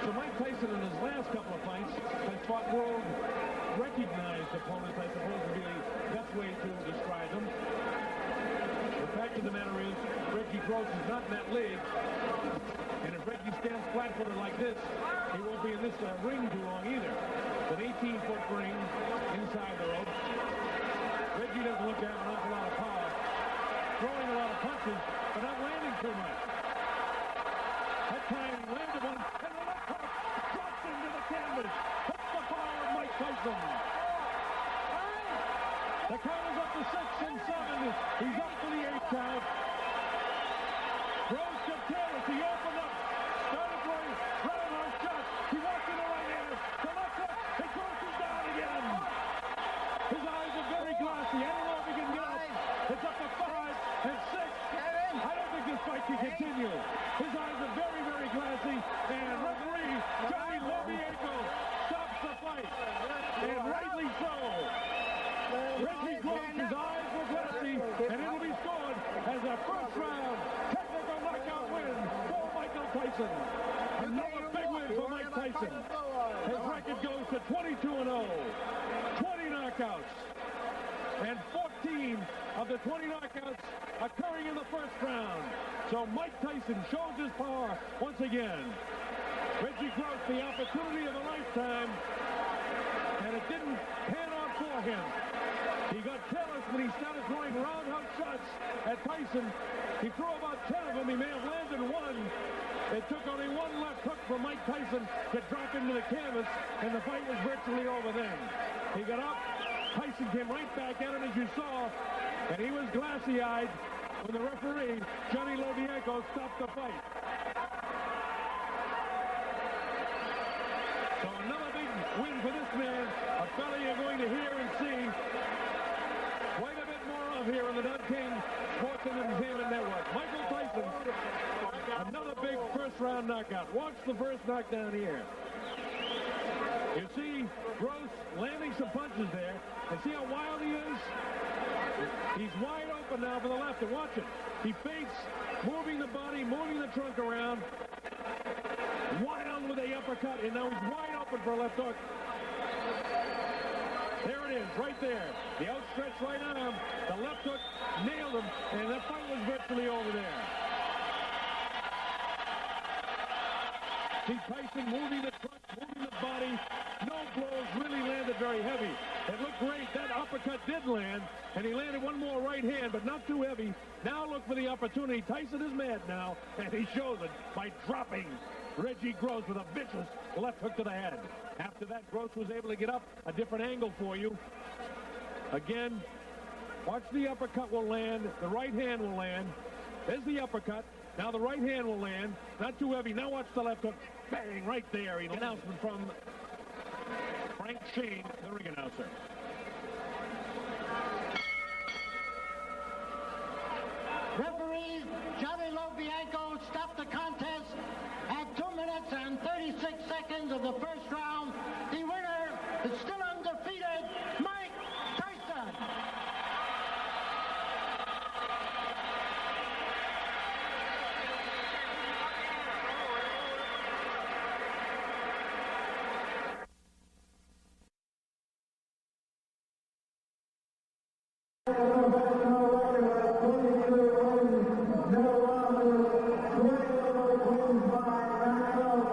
So Mike Tyson in his last couple of fights has fought world-recognized opponents, I suppose would be the best way to describe them. The fact of the matter is, Reggie Gross is not in that league. And if Reggie stands flat-footed like this, he won't be in this ring too long either. It's an 18-foot ring inside the ropes. Reggie doesn't look to have an awful lot of power. Throwing a lot of punches, but not landing too much. That time he landed one, and the left hook drops into the canvas. Hits the power of Mike Tyson. The count is up to 6 and 7. He's up for the 8th count. Gross to Tillis. He opened up. Started throwing roundhouse shots. He walked in the right hand. The left hook. He crosses down again. His eyes are very glassy. I don't know if he can get up. It's up to 5 and 6. I don't think this fight can continue. His eyes are very, very glassy. And referee Johnny Lobianco stops the fight. And rightly so. Reggie Gross's eyes were glassy, and it'll be scored as a first round technical knockout win for Michael of the 20 knockouts occurring in the first round. So Mike Tyson shows his power once again. Reggie Gross, the opportunity of a lifetime, and it didn't pan out for him. He got careless when he started throwing roundhouse shots at Tyson. He threw about 10 of them. He may have landed one. It took only one left hook for Mike Tyson to drop into the canvas, and the fight was virtually over then. He got up. Tyson came right back at him, as you saw, and he was glassy-eyed when the referee, Johnny Lobianco, stopped the fight. So another big win for this man, a fella you're going to hear and see quite a bit more of here on the Doug King Sports and Entertainment Network. Michael Tyson, another big first-round knockout. Watch the first knockdown here. You see Gross landing some punches there. And see how wild he is? He's wide open now for the left. And watch it. He fakes, moving the body, moving the trunk around. Wild with a uppercut, and now he's wide open for a left hook. There it is, right there. The outstretched right arm, the left hook nailed him, and that fight was virtually over there. See Tyson moving the trunk, moving the body. No blows really landed very heavy. It looked great. That uppercut did land, and he landed one more right hand, but not too heavy. Now look for the opportunity. Tyson is mad now, and he shows it by dropping Reggie Gross with a vicious left hook to the head. After that, Gross was able to get up a different angle for you. Again, watch the uppercut will land. The right hand will land. There's the uppercut. Now the right hand will land. Not too heavy. Now watch the left hook. Bang, right there. An announcement from Frank Shane, the ring announcer. Referee Johnny Lobianco stopped the contest at 2 minutes and 36 seconds of the first round. The winner is still undefeated, Mike Tyson. Wins by knockout.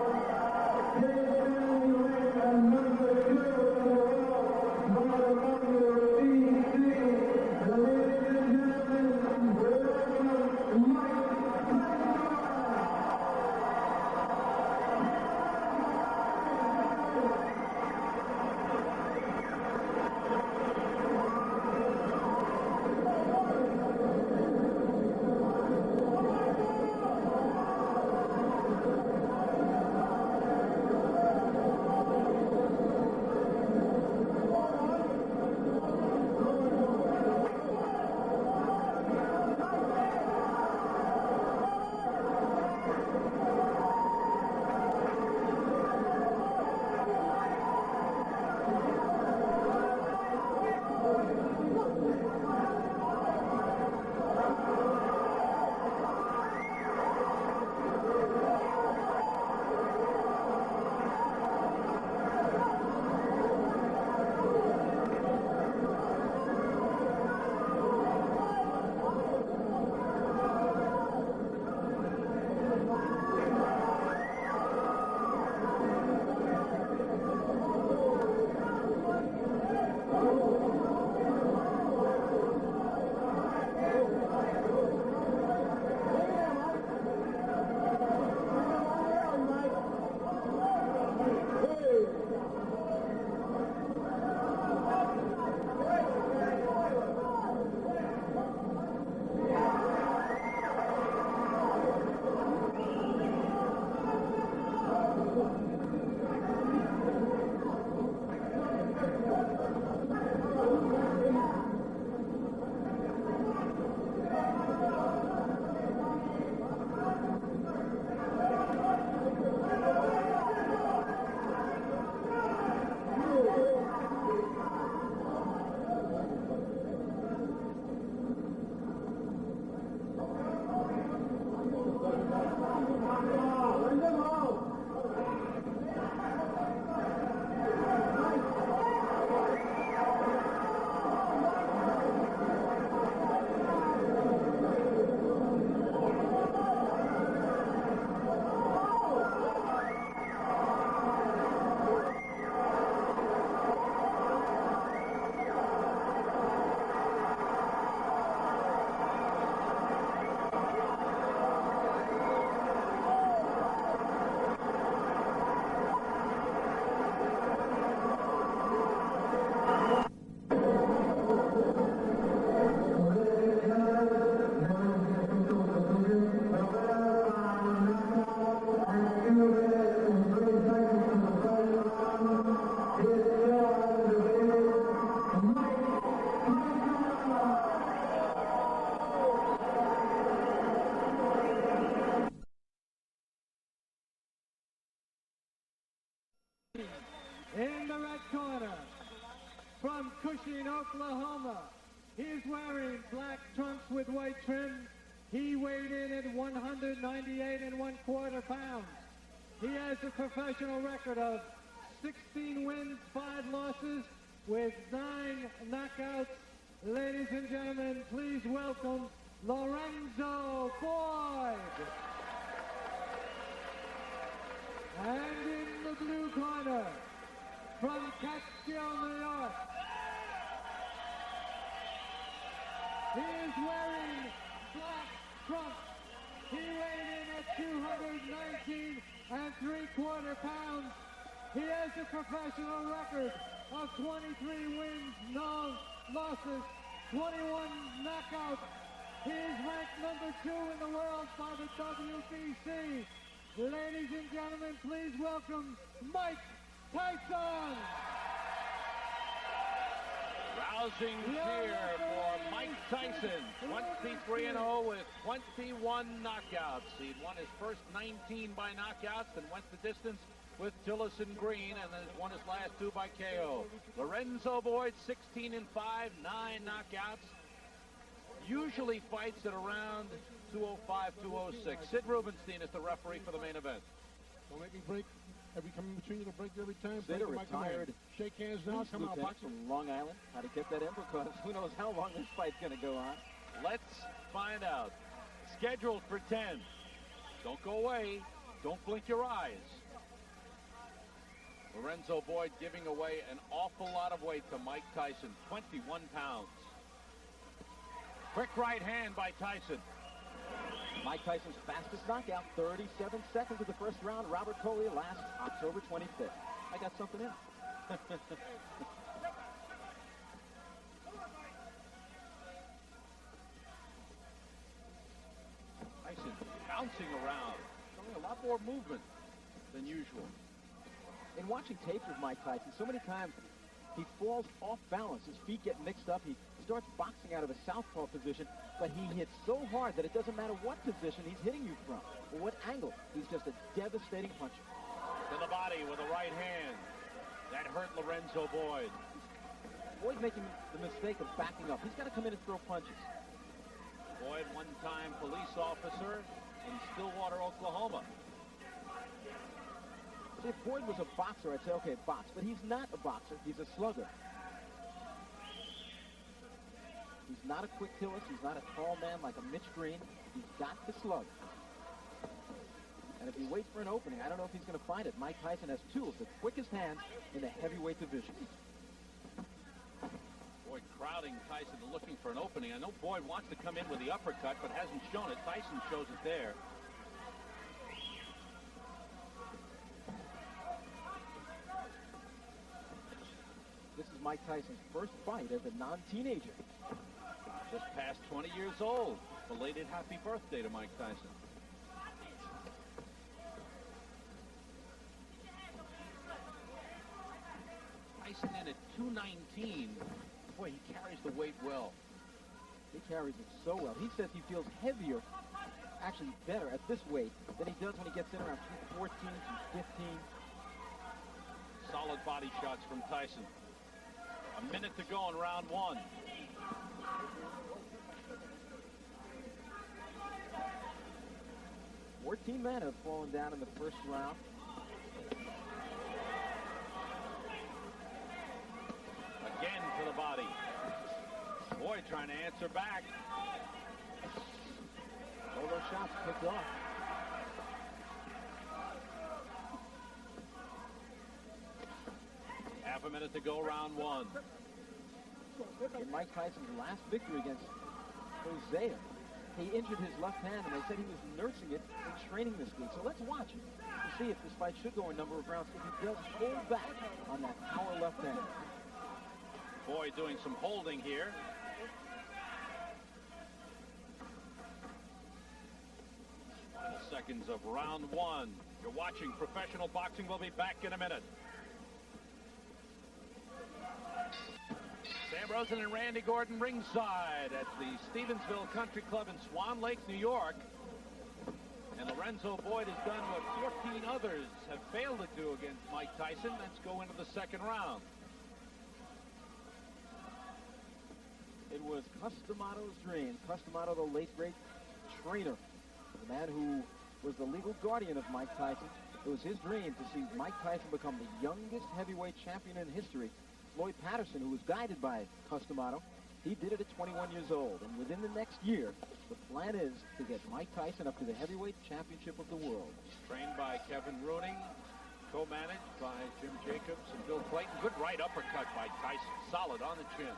corner, from Cushing, Oklahoma, he is wearing black trunks with white trim. He weighed in at 198 1/4 pounds. He has a professional record of 16 wins, 5 losses, with 9 knockouts. Ladies and gentlemen, please welcome Lorenzo Boyd. And in the blue corner, from Catskill, New York, he is wearing black trunks. He weighed in at 219 3/4 pounds. He has a professional record of 23 wins, no losses, 21 knockouts. He is ranked number 2 in the world by the WBC. Ladies and gentlemen, please welcome Mike Tyson. Rousing cheer for Mike Tyson, 23-0 with 21 knockouts. He'd won his first 19 by knockouts and went the distance with Tillis and Green, and then won his last 2 by KO. Lorenzo Boyd, 16-5, 9 knockouts. Usually fights at around 205, 206. Sid Rubenstein is the referee for the main event. Don't make me break. Every come in between you to break every time. Sid, retired. Shake hands now. Come out, boxing from Long Island. How to get that in, because who knows how long this fight's going to go on. Let's find out. Scheduled for 10. Don't go away. Don't blink your eyes. Lorenzo Boyd giving away an awful lot of weight to Mike Tyson, 21 pounds. Quick right hand by Tyson. Mike Tyson's fastest knockout, 37 seconds of the first round. Robert Collier last October 25th. I got something in. Tyson bouncing around, showing a lot more movement than usual. In watching tapes of Mike Tyson, so many times he falls off balance. His feet get mixed up. He starts boxing out of a southpaw position, but he hits so hard that it doesn't matter what position he's hitting you from or what angle. He's just a devastating puncher. To the body with a right hand. That hurt Lorenzo Boyd. Boyd making the mistake of backing up. He's got to come in and throw punches. Boyd, one-time police officer in Stillwater, Oklahoma. If Boyd was a boxer, I'd say, okay, box. But he's not a boxer. He's a slugger. He's not a quick Tillis. He's not a tall man like a Mitch Green. He's got the slug. And if he waits for an opening, I don't know if he's going to find it. Mike Tyson has 2 of the quickest hands in the heavyweight division. Boyd crowding Tyson and looking for an opening. I know Boyd wants to come in with the uppercut, but hasn't shown it. Tyson shows it there. This is Mike Tyson's first fight as a non-teenager. Just past 20 years old. Belated happy birthday to Mike Tyson. Tyson in at 219. Boy, he carries the weight well. He carries it so well. He says he feels heavier, actually better at this weight than he does when he gets in around 214, 215. Solid body shots from Tyson. A minute to go in round 1. $14 men have fallen down in the first round. Again to the body. Boyd trying to answer back. All those shots picked off. Half a minute to go, round 1. In Mike Tyson's last victory against Hosea, he injured his left hand, and they said he was nursing it in training this week. So let's watch it to see if this fight should go a number of rounds, if he does hold back on that power left hand. Boyd doing some holding here. Final seconds of round 1. You're watching Professional Boxing. We'll be back in a minute. Sam Rosen and Randy Gordon ringside at the Stevensville Country Club in Swan Lake, New York. And Lorenzo Boyd has done what 14 others have failed to do against Mike Tyson. Let's go into the second round. It was Customato's dream. Customato, the late great trainer, the man who was the legal guardian of Mike Tyson. It was his dream to see Mike Tyson become the youngest heavyweight champion in history. Floyd Patterson, who was guided by Customato, he did it at 21 years old. And within the next year, the plan is to get Mike Tyson up to the heavyweight championship of the world. Trained by Kevin Rooney, co-managed by Jim Jacobs and Bill Clayton. Good right uppercut by Tyson. Solid on the chin.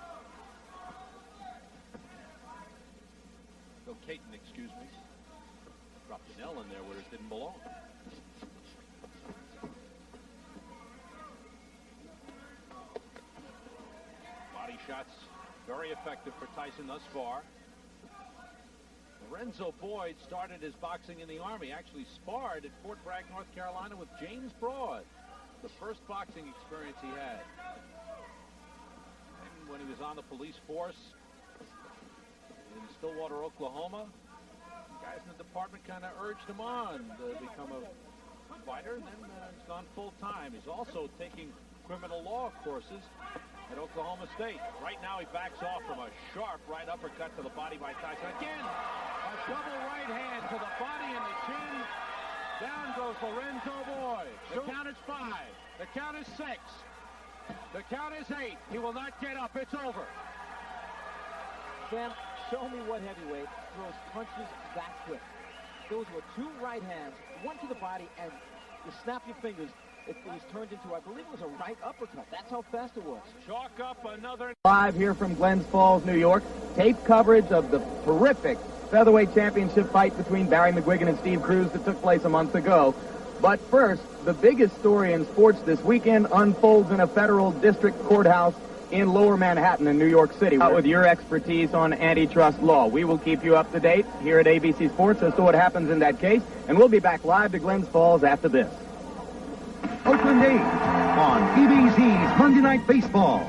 Bill Clayton, excuse me. Dropped an L in there where it didn't belong. Body shots very effective for Tyson thus far. Lorenzo Boyd started his boxing in the Army, actually sparred at Fort Bragg, North Carolina with James Broad. The first boxing experience he had. And when he was on the police force in Stillwater, Oklahoma, guys in the department kind of urged him on to become a fighter, and then he's gone full-time. He's also taking criminal law courses at Oklahoma State. Right now he backs off from a sharp right uppercut to the body by Tyson. Again, a double right hand to the body and the chin. Down goes Lorenzo Boyd. The count is 5. The count is 6. The count is 8. He will not get up. It's over. Sam, show me what heavyweight throws punches that quick. Those were 2 right hands, one to the body, and you snap your fingers. It was turned into, I believe it was a right uppercut. That's how fast it was. Chalk up another. Live here from Glens Falls, New York. Tape coverage of the terrific featherweight championship fight between Barry McGuigan and Steve Cruz that took place a month ago. But first, the biggest story in sports this weekend unfolds in a federal district courthouse in Lower Manhattan in New York City. With your expertise on antitrust law, we will keep you up to date here at ABC Sports as to what happens in that case, and we'll be back live to Glens Falls after this. Oakland A's on ABC's Monday Night Baseball.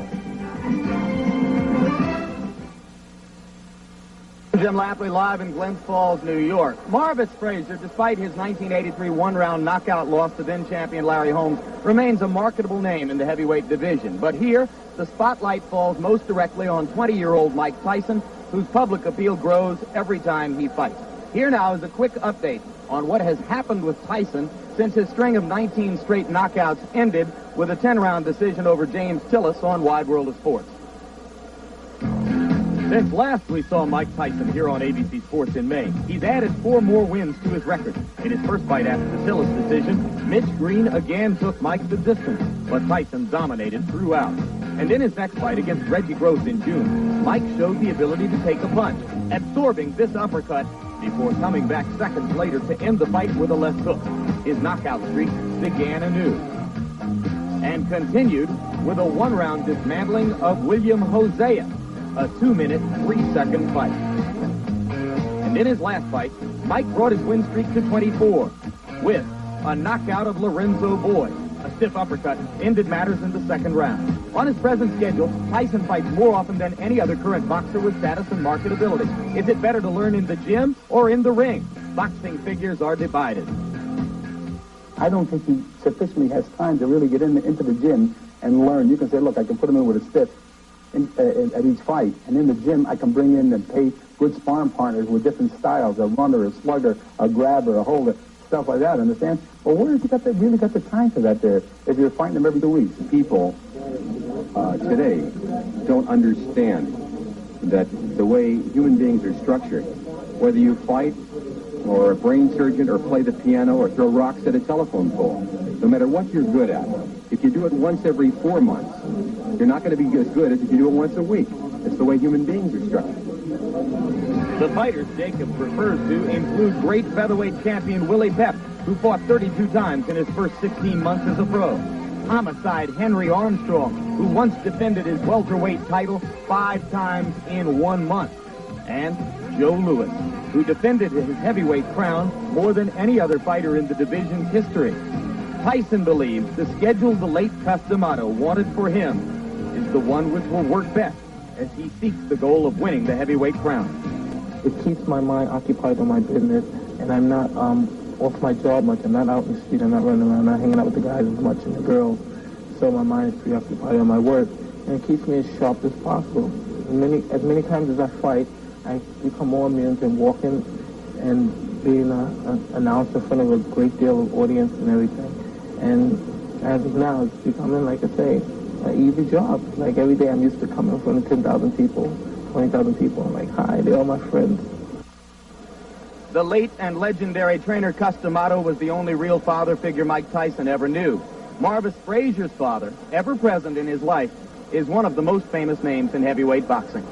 Jim Lafley live in Glens Falls, New York. Marvis Fraser, despite his 1983 one-round knockout loss to then-champion Larry Holmes, remains a marketable name in the heavyweight division. But here, the spotlight falls most directly on 20-year-old Mike Tyson, whose public appeal grows every time he fights. Here now is a quick update on what has happened with Tyson since his string of 19 straight knockouts ended with a 10-round decision over James Tillis on Wide World of Sports. Since last we saw Mike Tyson here on ABC Sports in May, he's added 4 more wins to his record. In his first fight after the Tillis decision, Mitch Green again took Mike the distance, but Tyson dominated throughout. And in his next fight against Reggie Gross in June, Mike showed the ability to take a punch, absorbing this uppercut before coming back seconds later to end the fight with a left hook. His knockout streak began anew and continued with a 1-round dismantling of William Hosea, a 2-minute, 3-second fight. And in his last fight, Mike brought his win streak to 24 with a knockout of Lorenzo Boyd. A stiff uppercut ended matters in the second round. On his present schedule, Tyson fights more often than any other current boxer with status and marketability. Is it better to learn in the gym or in the ring? Boxing figures are divided. I don't think he sufficiently has time to really get into the gym and learn. You can say, look, I can put him in with a stiff at each fight. And in the gym, I can bring in and pay good sparring partners with different styles, a runner, a slugger, a grabber, a holder, stuff like that, understand? Well, where have you really got the time for that there if you're fighting them every 2 weeks? People today don't understand that the way human beings are structured, whether you fight or a brain surgeon or play the piano or throw rocks at a telephone pole, no matter what you're good at, if you do it once every 4 months, you're not going to be as good as if you do it once a week. It's the way human beings are structured. The fighters Jacob refers to include great featherweight champion Willie Pep, who fought 32 times in his first 16 months as a pro. Homicide Henry Armstrong, who once defended his welterweight title 5 times in 1 month. And Joe Louis, who defended his heavyweight crown more than any other fighter in the division's history. Tyson believes the schedule the late Customato wanted for him is the one which will work best as he seeks the goal of winning the heavyweight crown. It keeps my mind occupied on my business, and I'm not off my job much. I'm not out in the street. I'm not running around. I'm not hanging out with the guys as much and the girls. So my mind is preoccupied on my work, and it keeps me as sharp as possible. as many times as I fight, I become more immune to walking and being announced in front of a great deal of audience and everything. And as of now, it's becoming, like I say, an easy job. Like every day I'm used to coming in front of 10,000 people, 20,000 people. I'm like, hi, they're all my friends. The late and legendary trainer Cus D'Amato was the only real father figure Mike Tyson ever knew. Marvis Fraser's father, ever present in his life, is one of the most famous names in heavyweight boxing.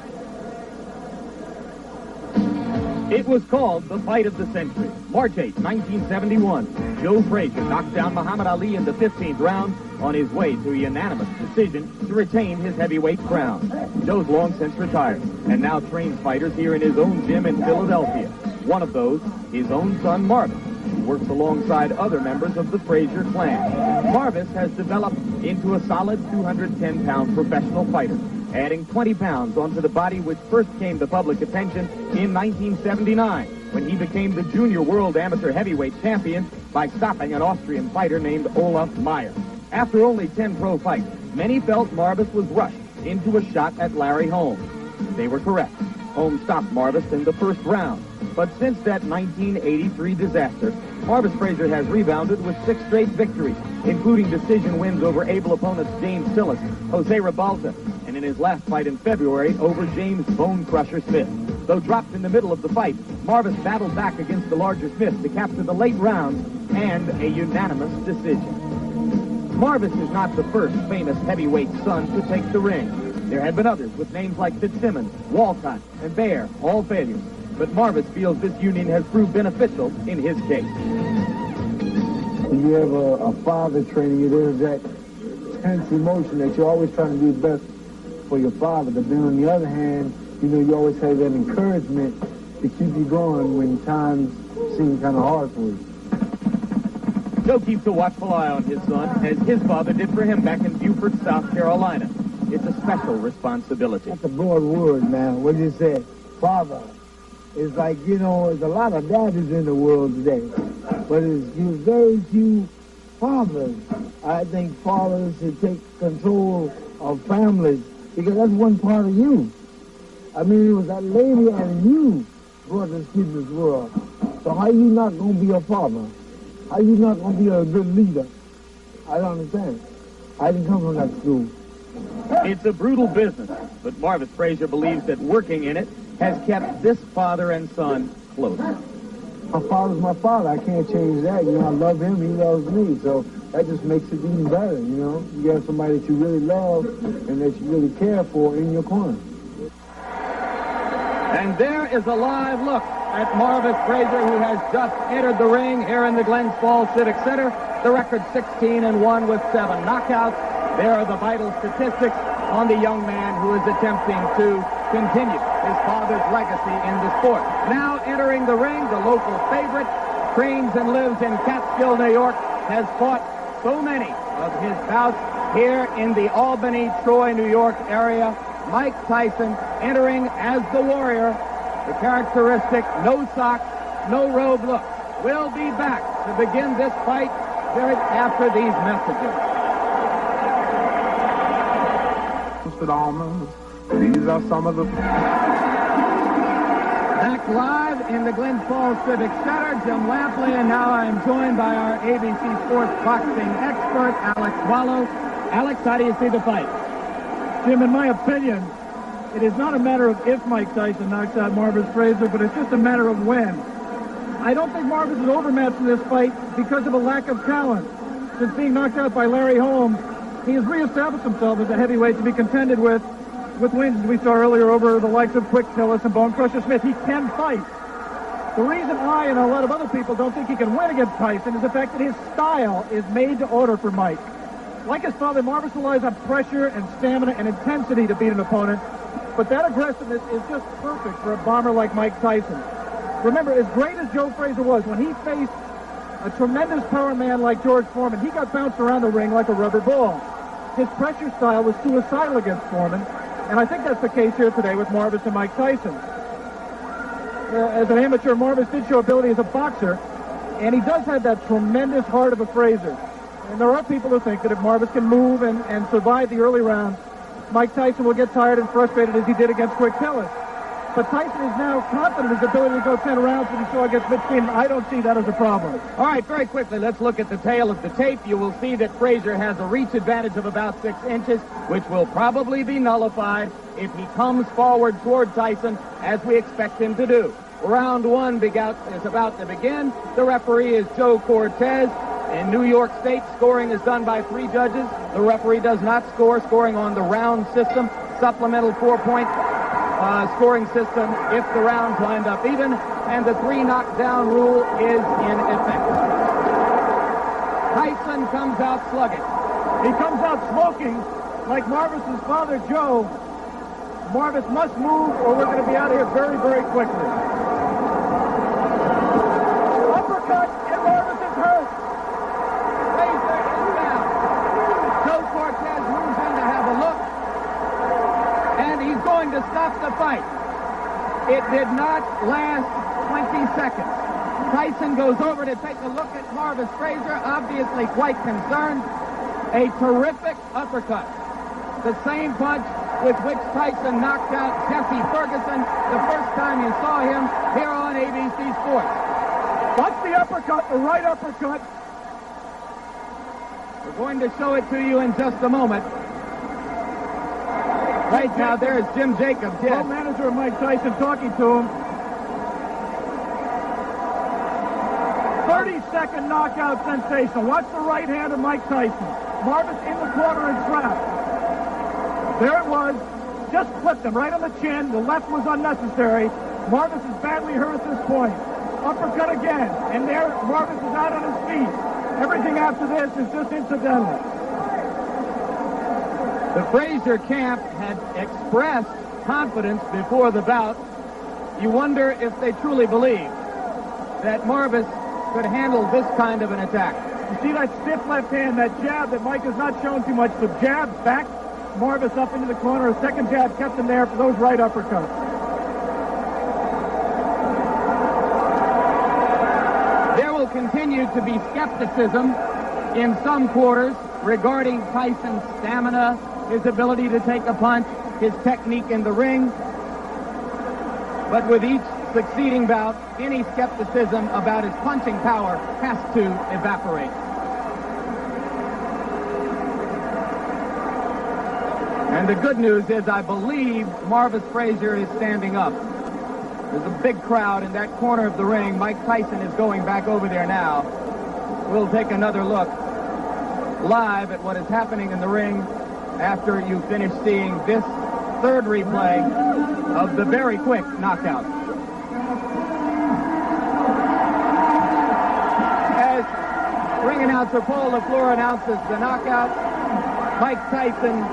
It was called the fight of the century. March 8, 1971. Joe Fraser knocked down Muhammad Ali in the 15th round on his way to a unanimous decision to retain his heavyweight crown. Joe's long since retired and now trains fighters here in his own gym in Philadelphia. One of those, his own son Marvis, who works alongside other members of the Fraser clan. Marvis has developed into a solid 210-pound professional fighter, adding 20 pounds onto the body which first came to public attention in 1979 when he became the junior world amateur heavyweight champion by stopping an Austrian fighter named Olaf Meyer. After only 10 pro fights, many felt Marvis was rushed into a shot at Larry Holmes. They were correct. Holmes stopped Marvis in the first round. But since that 1983 disaster, Marvis Fraser has rebounded with 6 straight victories, including decision wins over able opponents James Tillis, Jose Ribalta, and in his last fight in February over James Bone Crusher Smith. Though dropped in the middle of the fight, Marvis battled back against the larger Smith to capture the late rounds and a unanimous decision. Marvis is not the first famous heavyweight son to take the ring. There have been others with names like Fitzsimmons, Walcott, and Bear, all failures. But Marvis feels this union has proved beneficial in his case. When you have a father training you, there's that tense emotion that you're always trying to do the best for your father. But then on the other hand, you know, you always have that encouragement to keep you going when times seem kind of hard for you. Joe keeps a watchful eye on his son, as his father did for him back in Beaufort, South Carolina. It's a special responsibility. That's a broad word, man. What do you say? Father. It's like, you know, there's a lot of daddies in the world today, but there's very few fathers. I think fathers should take control of families because that's one part of you. I mean, it was that lady and you brought this kid in this world. So how you not going to be a father? How you not going to be a good leader? I don't understand. I didn't come from that school. It's a brutal business, but Marvis Fraser believes that working in it has kept this father and son close. My father's my father. I can't change that. You know, I love him. He loves me. So that just makes it even better, you know. You have somebody that you really love and that you really care for in your corner. And there is a live look at Marvis Fraser, who has just entered the ring here in the Glens Falls Civic Center. The record 16-1 with 7 knockouts. There are the vital statistics on the young man who is attempting to continue his father's legacy in the sport. Now entering the ring, the local favorite, trains and lives in Catskill, New York, has fought so many of his bouts here in the Albany, Troy, New York area. Mike Tyson entering as the warrior, the characteristic no socks, no robe look. We'll be back to begin this fight right after these messages. Almonds. These are some of the... Back live in the Glens Falls Civic Center, Jim Lampley, and now I'm joined by our ABC Sports boxing expert, Alex Wallow. Alex, how do you see the fight? Jim, in my opinion, it is not a matter of if Mike Tyson knocks out Marvis Fraser, but it's just a matter of when. I don't think Marvis is overmatched in this fight because of a lack of talent. Since being knocked out by Larry Holmes, he has reestablished himself as a heavyweight to be contended with wins we saw earlier over the likes of Quick Tillis and Bone Crusher Smith. He can fight. The reason I and a lot of other people don't think he can win against Tyson is the fact that his style is made to order for Mike. Like his father, Marvis relies on pressure and stamina and intensity to beat an opponent, but that aggressiveness is just perfect for a bomber like Mike Tyson. Remember, as great as Joe Fraser was, when he faced a tremendous power man like George Foreman, he got bounced around the ring like a rubber ball. His pressure style was suicidal against Foreman, and I think that's the case here today with Marvis and Mike Tyson. As an amateur, Marvis did show ability as a boxer, and he does have that tremendous heart of a Fraser. And there are people who think that if Marvis can move and survive the early rounds, Mike Tyson will get tired and frustrated as he did against Quick Tillis. But Tyson is now confident in his ability to go 10 rounds when he saw against Mitch Green. I don't see that as a problem. All right, very quickly, let's look at the tail of the tape. You will see that Fraser has a reach advantage of about 6 inches, which will probably be nullified if he comes forward toward Tyson, as we expect him to do. Round 1 is about to begin. The referee is Joe Cortez. In New York State, scoring is done by 3 judges. The referee does not score, scoring on the round system, supplemental 4-point scoring system if the rounds wind up even, and the 3 knockdown rule is in effect. Tyson comes out slugging. He comes out smoking like Marvis's father, Joe. Marvis must move or we're going to be out of here very, very quickly. Uppercut, and Marvis is hurt. Fraser is down. Joe Cortez moves in to have a look, and he's going to stop the fight. It did not last 20 seconds. Tyson goes over to take a look at Marvis Fraser, obviously quite concerned. A terrific uppercut. The same punch with which Tyson knocked out Jesse Ferguson the first time you saw him here on ABC Sports. What's the uppercut? The right uppercut. We're going to show it to you in just a moment. Right now, there's Jim Jacobs. Yes. Co-manager of Mike Tyson talking to him. 30-second knockout sensation. Watch the right hand of Mike Tyson. Marvis in the corner and trapped. There it was. Just flipped him right on the chin. The left was unnecessary. Marvis is badly hurt at this point. Uppercut again. And there, Marvis is out on his feet. Everything after this is just incidental. The Fraser camp had expressed confidence before the bout. You wonder if they truly believe that Marvis could handle this kind of an attack. You see that stiff left hand, that jab that Mike has not shown too much. The jab backed Marvis up into the corner. A second jab kept him there for those right uppercuts. There will continue to be skepticism in some quarters regarding Tyson's stamina, his ability to take a punch, his technique in the ring. But with each succeeding bout, any skepticism about his punching power has to evaporate. And the good news is I believe Marvis Fraser is standing up. There's a big crowd in that corner of the ring. Mike Tyson is going back over there now. We'll take another look live at what is happening in the ring after you finish seeing this third replay of the very quick knockout. As ring announcer Paul LaFleur announces the knockout, Mike Tyson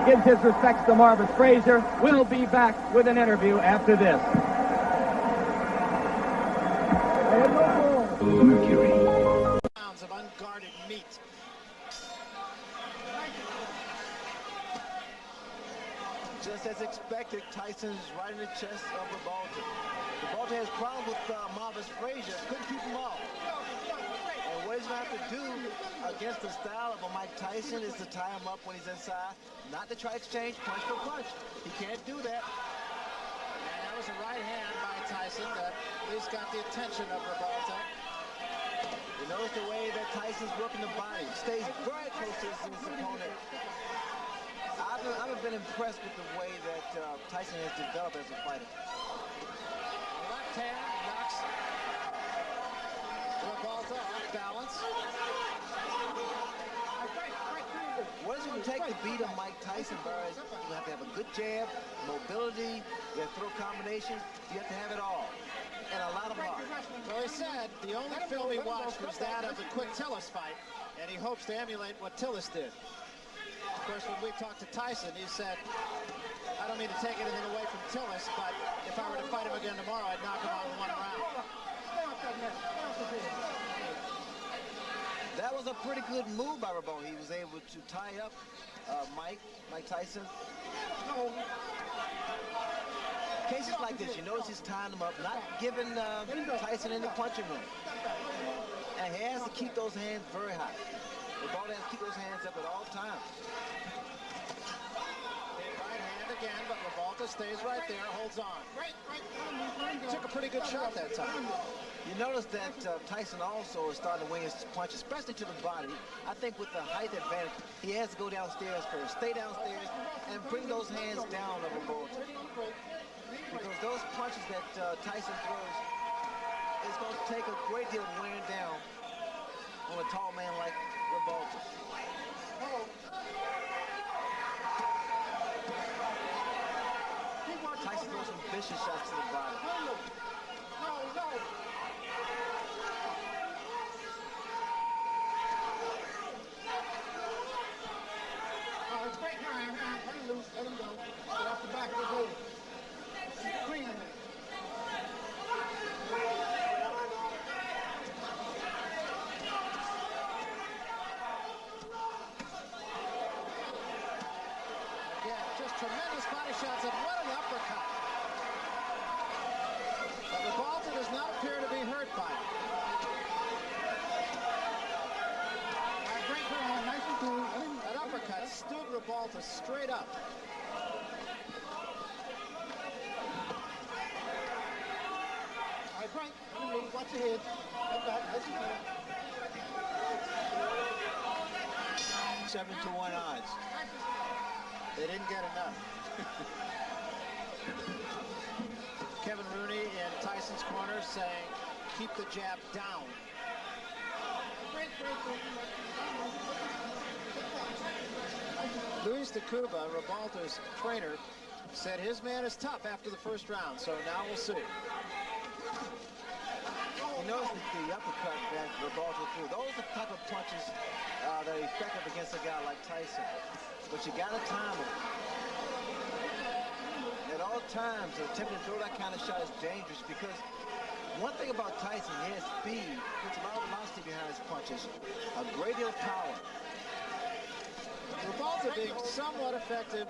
gives his respects to Marvis Fraser. We'll be back with an interview after this. Mercury. Pounds of unguarded meat. Just as expected, Tyson is right in the chest of Revolta. Revolta has problems with Marvis Fraser. Couldn't keep him off. And what he's going to have to do against the style of a Mike Tyson is to tie him up when he's inside, not to try to exchange punch for punch. He can't do that. And that was a right hand by Tyson that at least got the attention of Revolta. You notice the way that Tyson's working the body. Stays very close to his opponent. I've been impressed with the way that Tyson has developed as a fighter. Left hand knocks Revolta off balance. What does it take to beat a Mike Tyson, Barry? You have to have a good jab, mobility, you have to throw combinations, you have to have it all. And a lot of heart. Well, he said the only film he watched was that of the quick Tillis fight, and he hopes to emulate what Tillis did. Of course, when we talked to Tyson, he said, I don't mean to take anything away from Tillis, but if I were to fight him again tomorrow, I'd knock him out in 1 round. That was a pretty good move by Revolta. He was able to tie up Mike Tyson. Cases like this, you notice he's tying him up, not giving Tyson any punching room. And he has to keep those hands very high. Revolta has to keep those hands up at all times. stays right there, holds on. Took a pretty good shot that time. You notice that Tyson also is starting to wing his punch, especially to the body. I think with the height advantage, he has to go downstairs first. Stay downstairs and bring those hands down of Revolta. Because those punches that Tyson throws is going to take a great deal of wearing down on a tall man like Revolta. Tyson throws some vicious shots to the body. Let him go. Get off the back of the head. Clean him. Again, just tremendous body shots, and what an uppercut. But Revolta does not appear to be hurt by it. Break her hand, nice and clean. That uppercut stood Revolta straight up. All right, Frank, watch your head. Head back, nice and clean. 7-to-1 odds. They didn't get enough. Kevin Rooney in Tyson's corner saying, keep the jab down. Luis de Cuba, Revolta's trainer, said his man is tough after the first round, so now we'll see. You notice the uppercut that Revolta threw. Those are the type of punches that are effective against a guy like Tyson. But you got to time it. At all times, attempting to throw that kind of shot is dangerous because one thing about Tyson, he has speed, puts a lot of velocity behind his punches, a great deal of power. Revolta being somewhat effective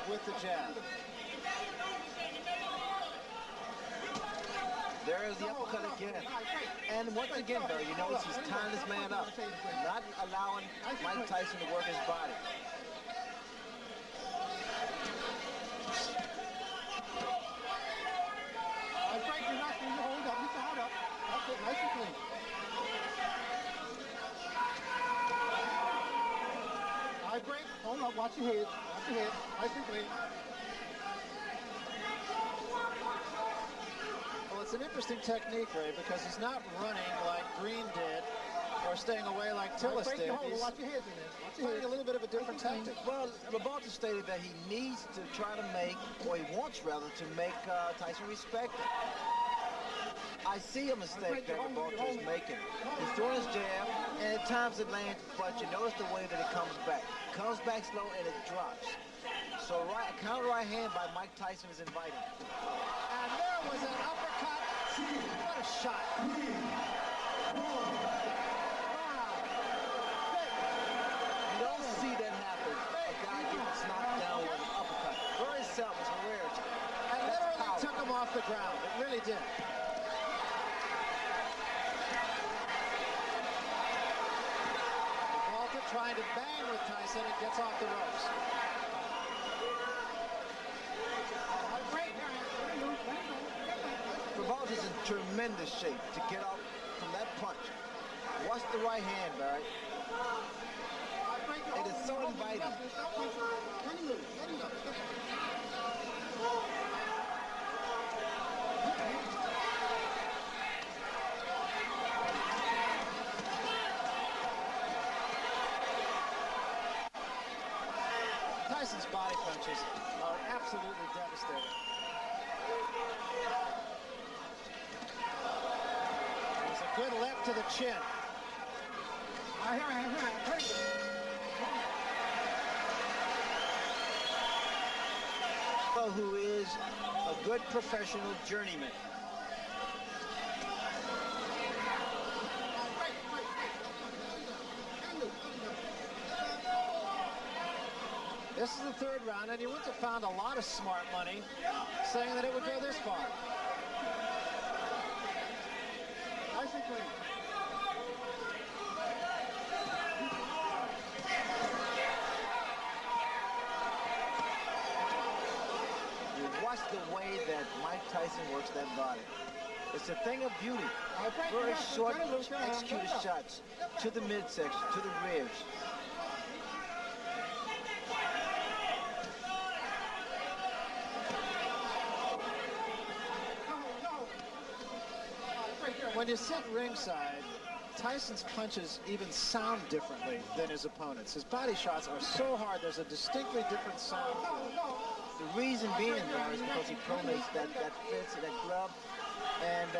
with the jab. There is the uppercut again. And once again, Barry, you notice he's tying this man up, not allowing Mike Tyson to work his body. Frank, you're not going to hold up. You can hold up. That's it, nice and clean. All right, Frank, hold up. Watch your head. Watch your head. Nice and clean. Well, it's an interesting technique, Ray, because he's not running like Green did or staying away like Tillis did. He's watch your head in there. Watch your playing a little bit of a different tactic. Well, Revolta stated that he needs to try to make, or he wants rather, to make Tyson respect him. I see a mistake that Revolta is making. He's throwing his jab, and at times it lands, but you notice the way that it comes back. It comes back slow and it drops. So a counter right hand by Mike Tyson is inviting. And there was an uppercut. What a shot. You don't see that happen. A guy gets knocked down with an uppercut. Very seldom, it's a rarity. And literally took him off the ground. It really did. Revolta trying to bang with Tyson and gets off the ropes. Revolta's in tremendous shape to get off from that punch. Watch the right hand, Barry. It is so inviting. Tyson's body punches are absolutely devastating. There's a good left to the chin. Who is a good professional journeyman. This is the third round, and you wouldn't have found a lot of smart money saying that it would go this far. Nice and clean. watch the way that Mike Tyson works that body. It's a thing of beauty. Very short, executed shots to the midsection, to the ribs. When you sit ringside, Tyson's punches even sound differently than his opponents. His body shots are so hard, there's a distinctly different sound. The reason being, Barry, is because he pronates that fits, that glove, and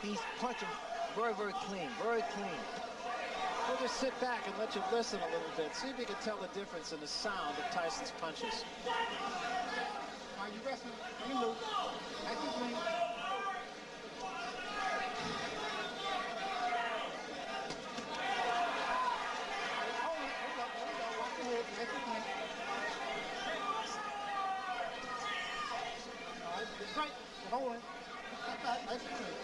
he's punching very, very clean, very clean. We'll just sit back and let you listen a little bit. See if you can tell the difference in the sound of Tyson's punches. Are you wrestling? Let me move. Nice and clean. Right, hold on. Step back, nice and clean.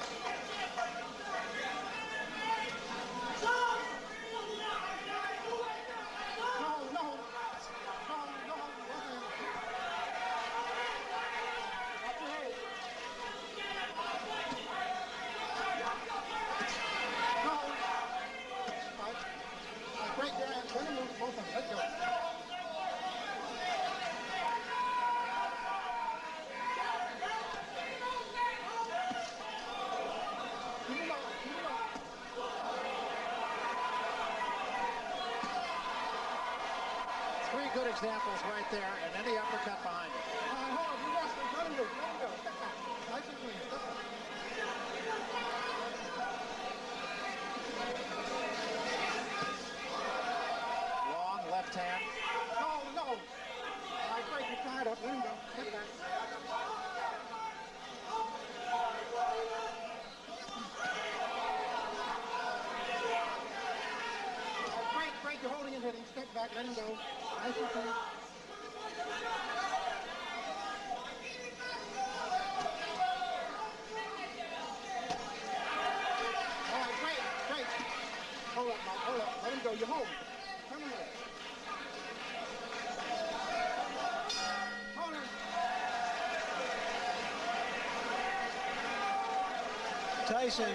Break your hands, let him move both of them. Let's go. Three good examples right there, and then the uppercut behind it. Hold on, you wrestling. Let him move. Let him go. Step back. Nice and clean. Step back. Long left hand. No. All right, break your side up. Let him go. Step back. Break. You're holding and hitting. Step back. Let him go. Nice and clean. All right, break. Hold up, Mike. Hold up. Let him go. You're holding. Come here. Hold him. Tyson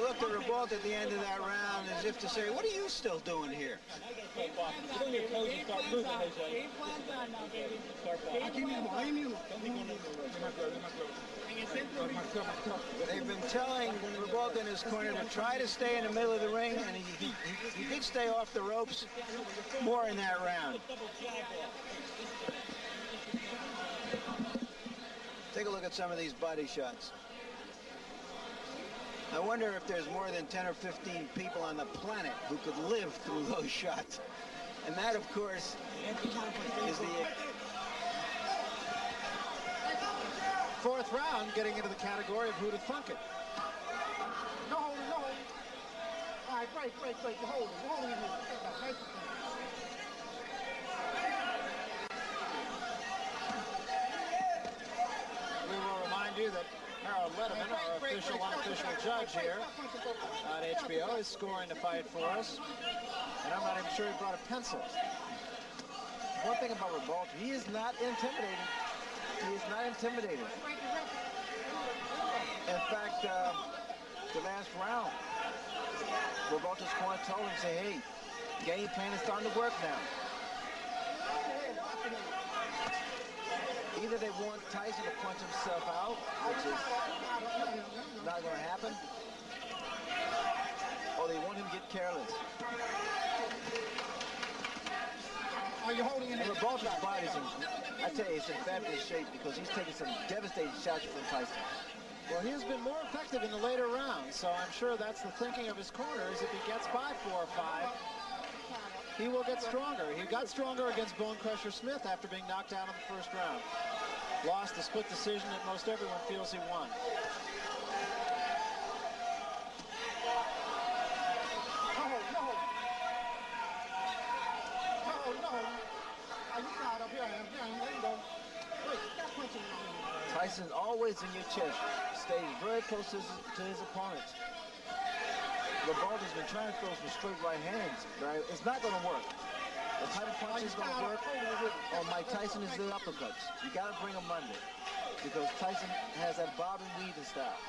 looked at Revolt at the end of that round as if to say, what are you still doing here? They've been telling Revolt in his corner to try to stay in the middle of the ring, and he did stay off the ropes more in that round. Take a look at some of these body shots. I wonder if there's more than 10 or 15 people on the planet who could live through those shots. And that, of course, is the... Fourth round, getting into the category of who to thunk it. No holding. All right, break. You're holding. You're holding in here. Step back. Nice and clean. We will remind you that Harold Letterman, our official, unofficial judge here on HBO, is scoring the fight for us. And I'm not even sure he brought a pencil. One thing about Revolt, he is not intimidating. He is not intimidating. In fact, the last round, Revolta's corner told him, say, hey, game plan is starting to work now. Either they want Tyson to punch himself out, which is not going to happen, or they want him to get careless. Are you holding in And here? Revolta's body's in, I tell you, it's in fabulous shape because he's taking some devastating shots from Tyson. Well, he has been more effective in the later rounds, so I'm sure that's the thinking of his corners. If he gets by 4 or 5, he will get stronger. He got stronger against Bone Crusher Smith after being knocked down in the first round. Lost a split decision that most everyone feels he won. Tyson's always in your chest, stays very close to his opponents. Revolt has been trying to throw some straight right hands, right? It's not going to work. The type of punch is going to work on Mike Tyson is the uppercuts. You got to bring them under because Tyson has that bob and weave style.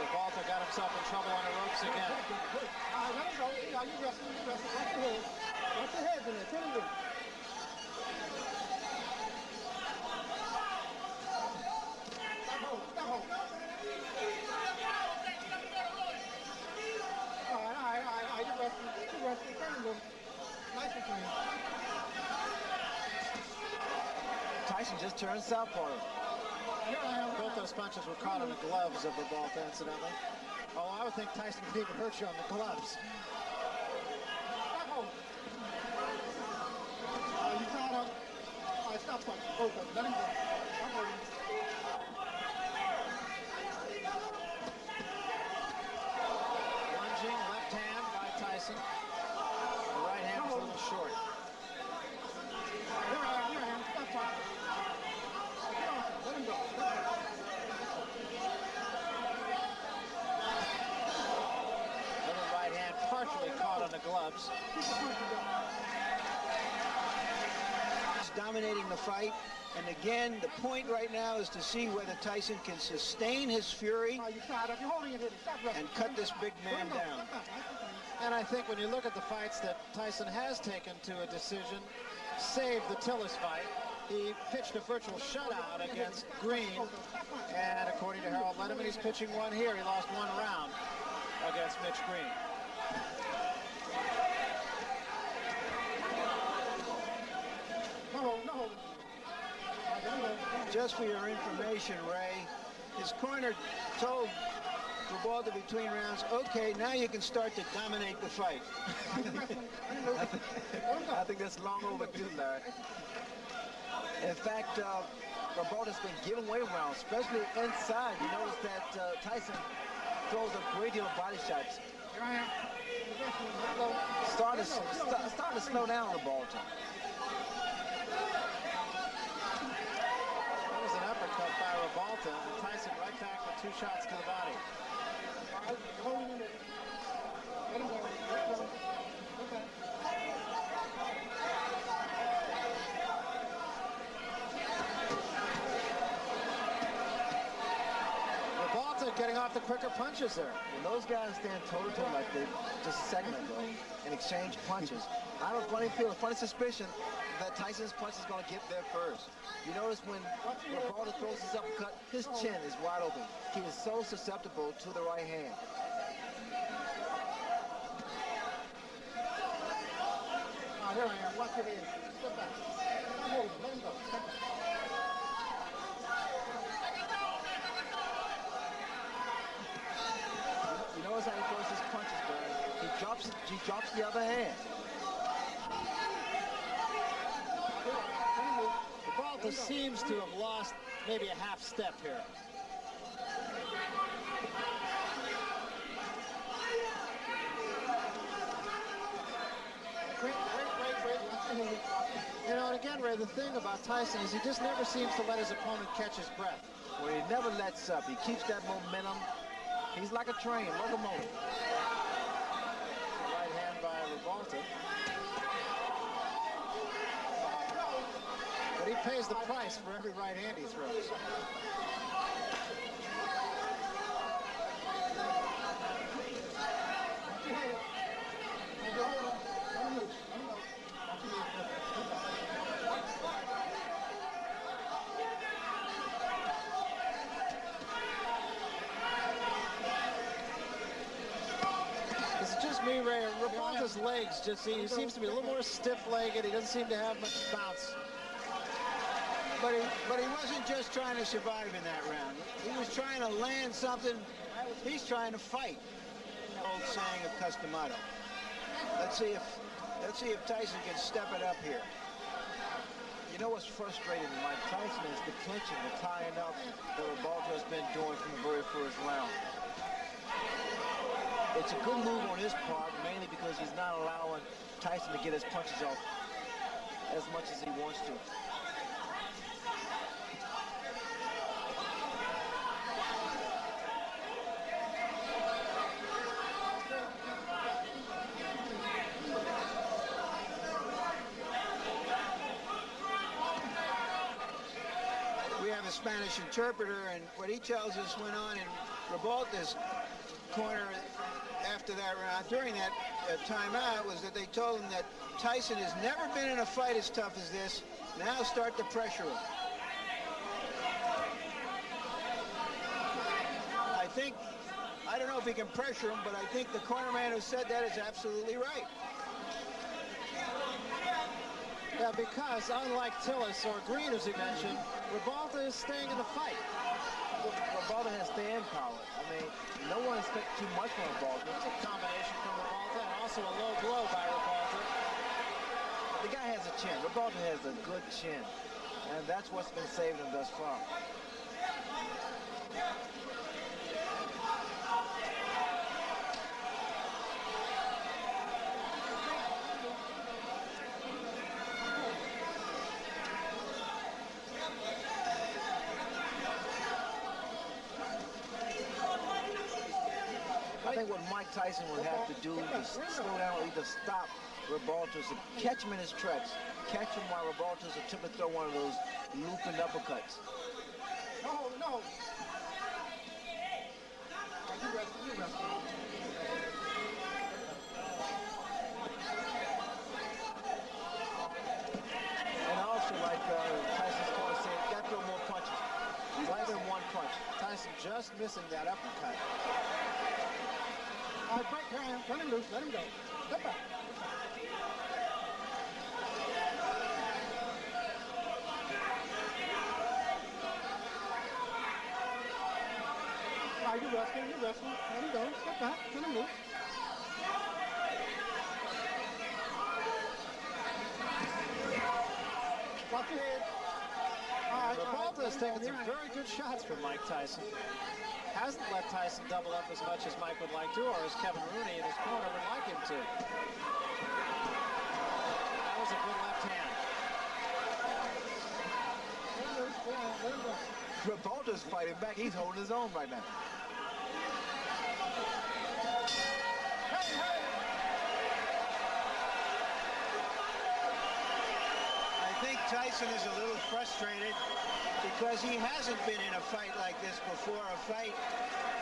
Revolta got himself in trouble on the ropes again. All right, let him go. You wrestle. Watch your head. Watch your heads in there. Tell him to. Stop holding. All right. You wrestle. Tell him to. Nice and clean. Tyson just turned southpaw. Both those punches were caught on the gloves of Revolta, incidentally. Although I would think Tyson could even hurt you on the gloves. You tied up. All right, stop punching. Both of them. Let him go. Stop holding. Lunging left hand by Tyson. The right hand is a little short. Here I am. Stop punching. Let him go. Little right hand partially caught on the gloves. He's dominating the fight. And again, the point right now is to see whether Tyson can sustain his fury and cut this big man down. And I think when you look at the fights that Tyson has taken to a decision, save the Tillis fight, he pitched a virtual shutout against Green. And according to Harold Letterman, he's pitching one here. He lost one round against Mitch Green. No. Just for your information, Ray, his corner told Revolta between rounds, okay, now you can start to dominate the fight. I think that's long overdue, Larry. In fact, Revolta's been giving away rounds, especially inside. You notice that Tyson throws a great deal of body shots. Starting to slow down Revolta. That was an uppercut by Revolta, and Tyson right back with two shots to the body. Revolta getting off the quicker punches there. When those guys stand toe-to-toe like they just a second ago and exchange punches, I have a funny suspicion that Tyson's punch is going to get there first. You notice when Revolta throws his uppercut, his chin is wide open. He is so susceptible to the right hand. Here I am. Watch your head. Step back. Stop holding. Let him go. Step back. You notice how he throws his punches, Barry. He drops the other hand. Revolta seems to have lost maybe a half step here. Great. You know, and again, Ray, the thing about Tyson is he just never seems to let his opponent catch his breath. Well, he never lets up. He keeps that momentum. He's like a train, locomotive. Right hand by Revolta. But he pays the price for every right hand he throws. Is it just me, Ray? Revolta's legs just he seems to be a little more stiff-legged. He doesn't seem to have much bounce. But he wasn't just trying to survive in that round. He was trying to land something. He's trying to fight. Old saying of Customato. Let's see if Tyson can step it up here. You know what's frustrating Mike Tyson is the clinching, the tying up that Revolta has been doing from the very first round. It's a good move on his part, mainly because he's not allowing Tyson to get his punches off as much as he wants to. the Spanish interpreter, and what he tells us went on in Revolta's corner after that round, during that timeout, was that they told him that Tyson has never been in a fight as tough as this. Now start to pressure him. I don't know if he can pressure him, but I think the corner man who said that is absolutely right. Yeah, because unlike Tillis or Green, as he mentioned, Revolta is staying in the fight. Revolta has stand power. I mean, no one expects too much from Revolta. It's a combination from Revolta and also a low blow by Revolta. The guy has a chin. Revolta has a good chin, and that's what's been saving him thus far. I think what Mike Tyson would have to do is slow down or either stop Revolta's, catch him in his tracks, catch him while Revolta's attempting to throw one of those looping uppercuts. No, no. You rest, you rest. And also, like Tyson's corner said, got to throw more punches. Right in one punch. Tyson just missing that uppercut. All right, break, let him loose, let him go. Step back. All right, you're wrestling, you're wrestling. Let him go, step back, let him loose. Watch your head. All right, Revolta has taken some very good shots from Mike Tyson. Hasn't let Tyson double up as much as Mike would like to, or as Kevin Rooney in his corner would like him to. That was a good left hand. Revolta's fighting back. He's holding his own right now. I think Tyson is a little frustrated because he hasn't been in a fight like this before, a fight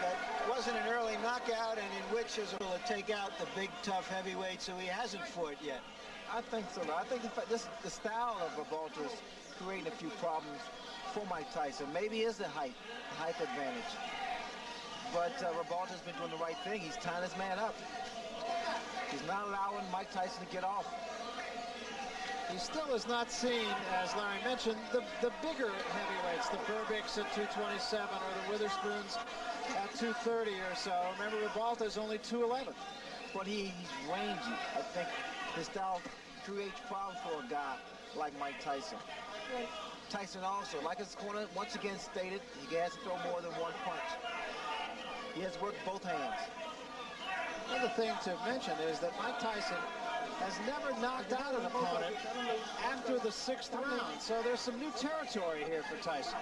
that wasn't an early knockout and in which is able to take out the big, tough heavyweight, so he hasn't fought yet. I think so. I think the style of Revolta is creating a few problems for Mike Tyson. Maybe it's the height advantage. But Revolta's been doing the right thing. He's tying his man up. He's not allowing Mike Tyson to get off. He still is not seen, as Larry mentioned, the bigger heavyweights, the Burbicks at 227 or the Witherspoons at 230 or so. Remember, Revolta is only 211. But he's rangy. I think his style creates problems for a guy like Mike Tyson. Tyson also, like his corner once again stated, he has to throw more than one punch. He has worked both hands. Another thing to mention is that Mike Tyson has never knocked out an opponent after the 6th round. So there's some new territory here for Tyson.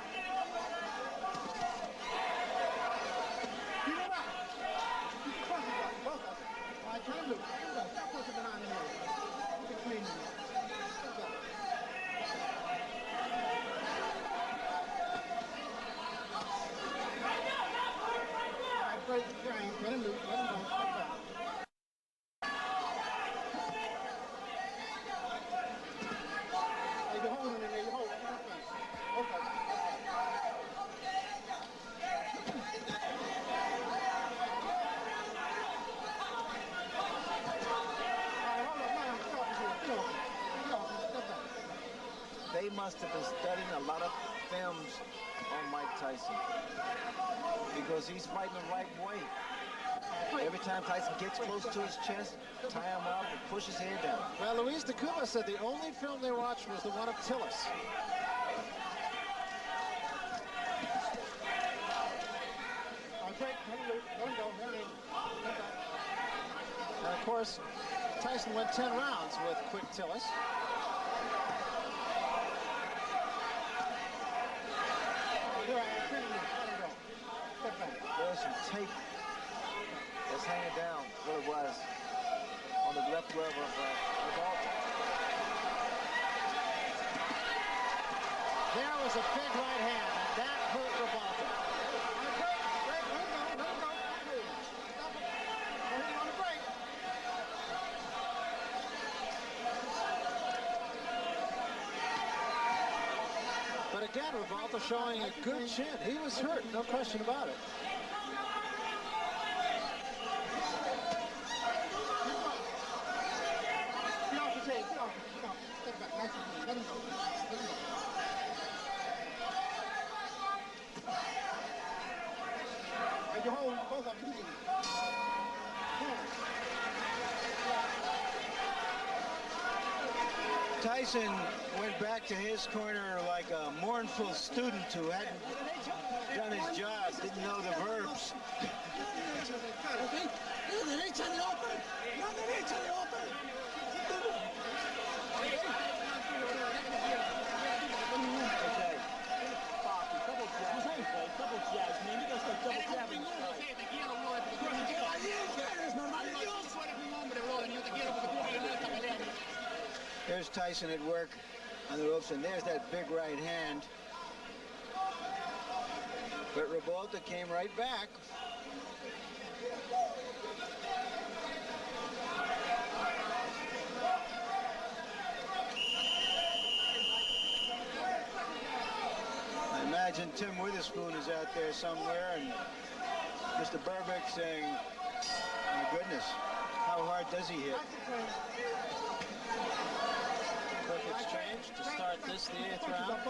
Let him loose, let him go. You're holding in there, you're holding. Okay. They must have been studying a lot of films on Mike Tyson because he's fighting the right way. Every time Tyson gets close to his chest, tie him up and push his head down. Well, Luis de Cuba said the only film they watched was the one of Tillis. And of course, Tyson went 10 rounds with quick Tillis. There's some tape that's hanging down what it was on the left glove of Revolta. There was a big right hand. That hurt Revolta. But again, Revolta showing a good chin. He was hurt, no question about it. Tyson went back to his corner like a mournful student who hadn't done his job, didn't know the verbs. There's Tyson at work on the ropes, and there's that big right hand. But Revolta came right back. I imagine Tim Witherspoon is out there somewhere, and Mr. Burbick saying, my goodness, how hard does he hit? Quick exchange to start this, the 8th round.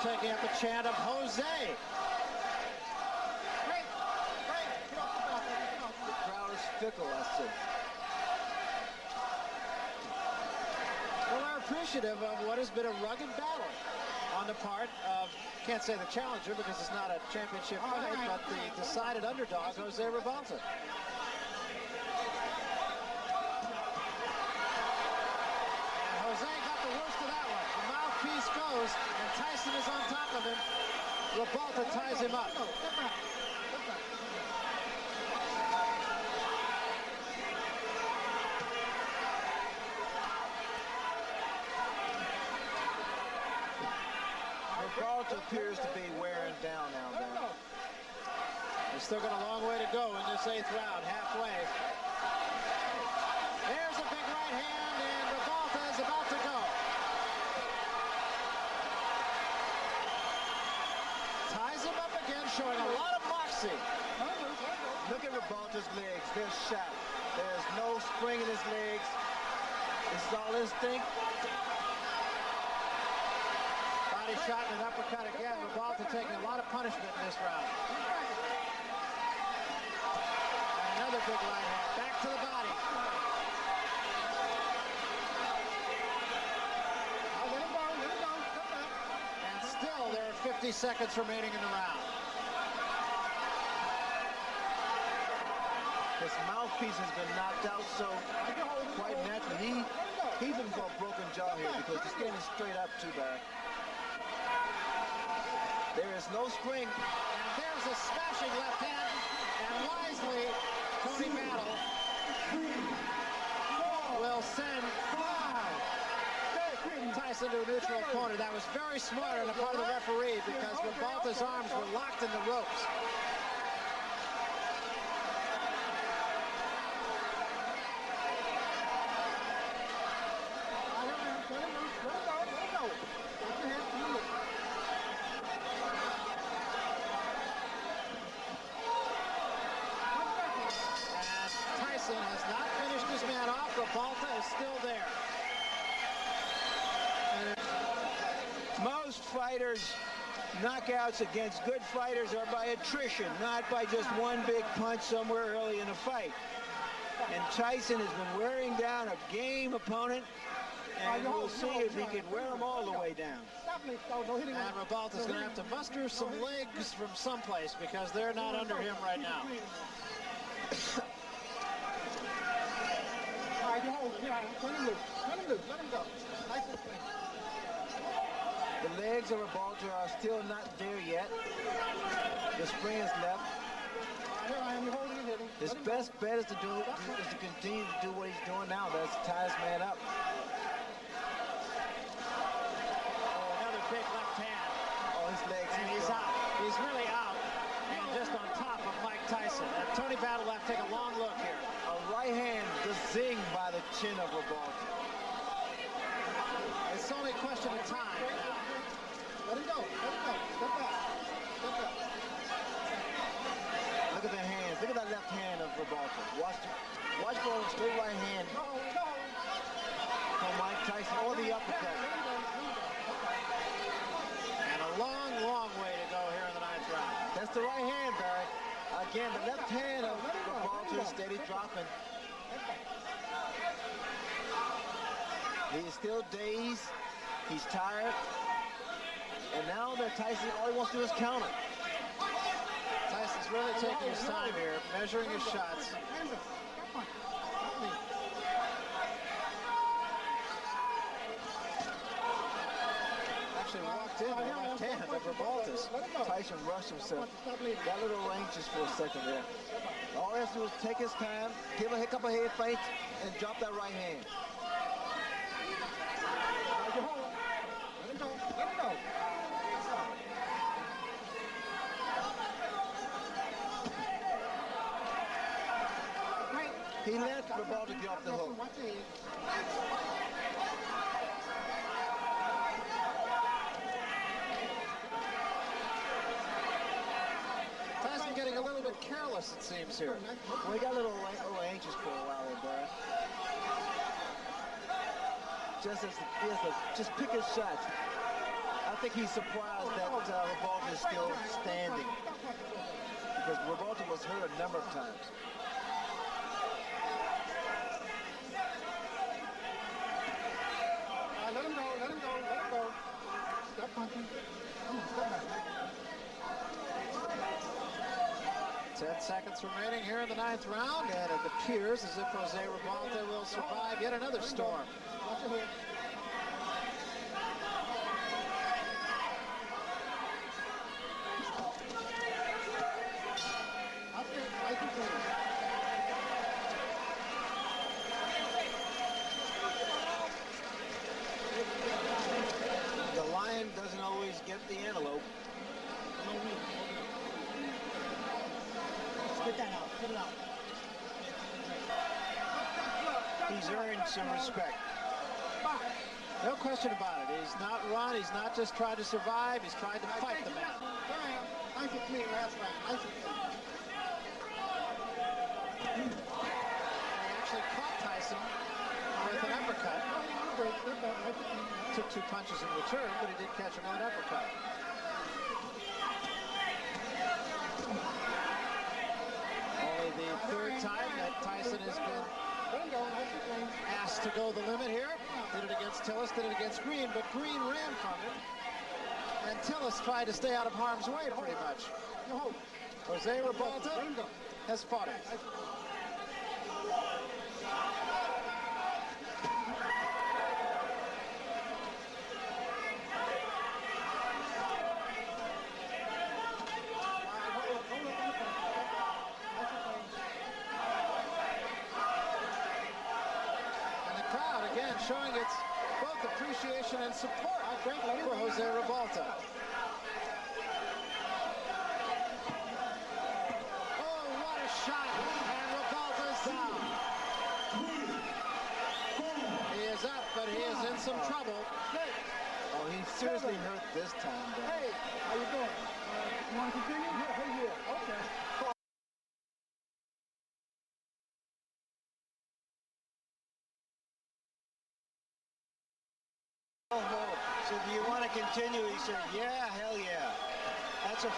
Taking up a chant of Jose. The crowd is fickle, I see. Well, they're appreciative of what has been a rugged battle on the part of, can't say the challenger because it's not a championship fight, but the decided underdog, Jose Revolta. And Jose got the worst of that one. The mouthpiece goes, and Tyson is on top of him. Revolta ties him up. Revolta appears to be wearing down now. He's still got a long way to go in this 8th round, halfway. There's a big right hand, and Revolta is about to go. Ties him up again, showing a lot of moxie. Look at Revolta's legs. They're shot. There's no spring in his legs. This is all instinct. Body shot and an uppercut again. Revolta taking a lot of punishment in this round. And another big right hand. Back to the body. And still there are 50 seconds remaining in the round. His mouthpiece has been knocked out, so quite naturally, he's looking for a broken jaw here because he's standing straight up too bad. There is no spring. And there's a smashing left hand, and wisely, Tony Battle will send Tyson to a neutral corner. That was very smart on the part of the referee because Revolta's arms were locked in the ropes. Has not finished his man off. Revolta is still there. Most fighters' knockouts against good fighters are by attrition, not by just one big punch somewhere early in a fight. And Tyson has been wearing down a game opponent, And we'll see if he can wear them all the way down. And Rebalta's going to have to muster some legs from someplace because they're not under him right now. The legs of Rebalta are still not there yet. The spring is left. His best bet is to continue to do what he's doing now. That's tie his man up. Another big left hand. Oh, his legs. And he's out. He's really out. And just on top of Mike Tyson. And Tony Battle will have to take a long look here. A right hand just zing by the chin of Rebalta. It's only a question of time now. Let him go. Let him go. Step back. Step back. Look at the hands. Look at that left hand of Rebalta. Watch for a straight right hand. From Mike Tyson or the uppercut. And a long, long way to go here in the 9th round. That's the right hand, Barry. Again, the left hand of Rebalta is steady dropping. He is still dazed. He's tired. And now that Tyson, all he wants to do is counter. Tyson's really taking his time here, measuring his shots. Actually walked in the left hand of Rebalta's. Tyson rushed himself. Got a little anxious for a second there. All he has to do is take his time, give a couple of head feints, and drop that right hand. Let him go. Let him go. He let Rebalta get off the hook. Tyson getting a little bit careless, it seems, here. Well, he got a little anxious for a while there, Barry. Just pick his shots. I think he's surprised that Rebalta is still standing because Rebalta was hurt a number of times. Let him go, let him go, let him go. Stop punching. Come on, step back. 10 seconds remaining here in the 9th round, and it appears as if Jose Rebalta will survive yet another storm. Watch your head. The lion doesn't always get the antelope. Spit that out. Spit it out. He's earned some respect. No question about it. He's not run. He's not just tried to survive. He's tried to fight the man. Nice and clean last night. Nice and clean. He actually caught Tyson with an uppercut. Took 2 punches in return, but he did catch him with an uppercut. Only the 3rd time that Tyson has been asked to go the limit here. Did it against Tillis, did it against Green, but Green ran from him. And Tillis tried to stay out of harm's way pretty much. Jose Rebalta has fought it. Showing its both appreciation and support for Jose Rebalta. Oh, what a shot! And Rebalta's down. He is up, but he is in some trouble. Oh, he's seriously hurt this time, though. Hey, how you doing? You want to continue? Yeah. Okay. So do you want to continue? He said, yeah, hell yeah. That's a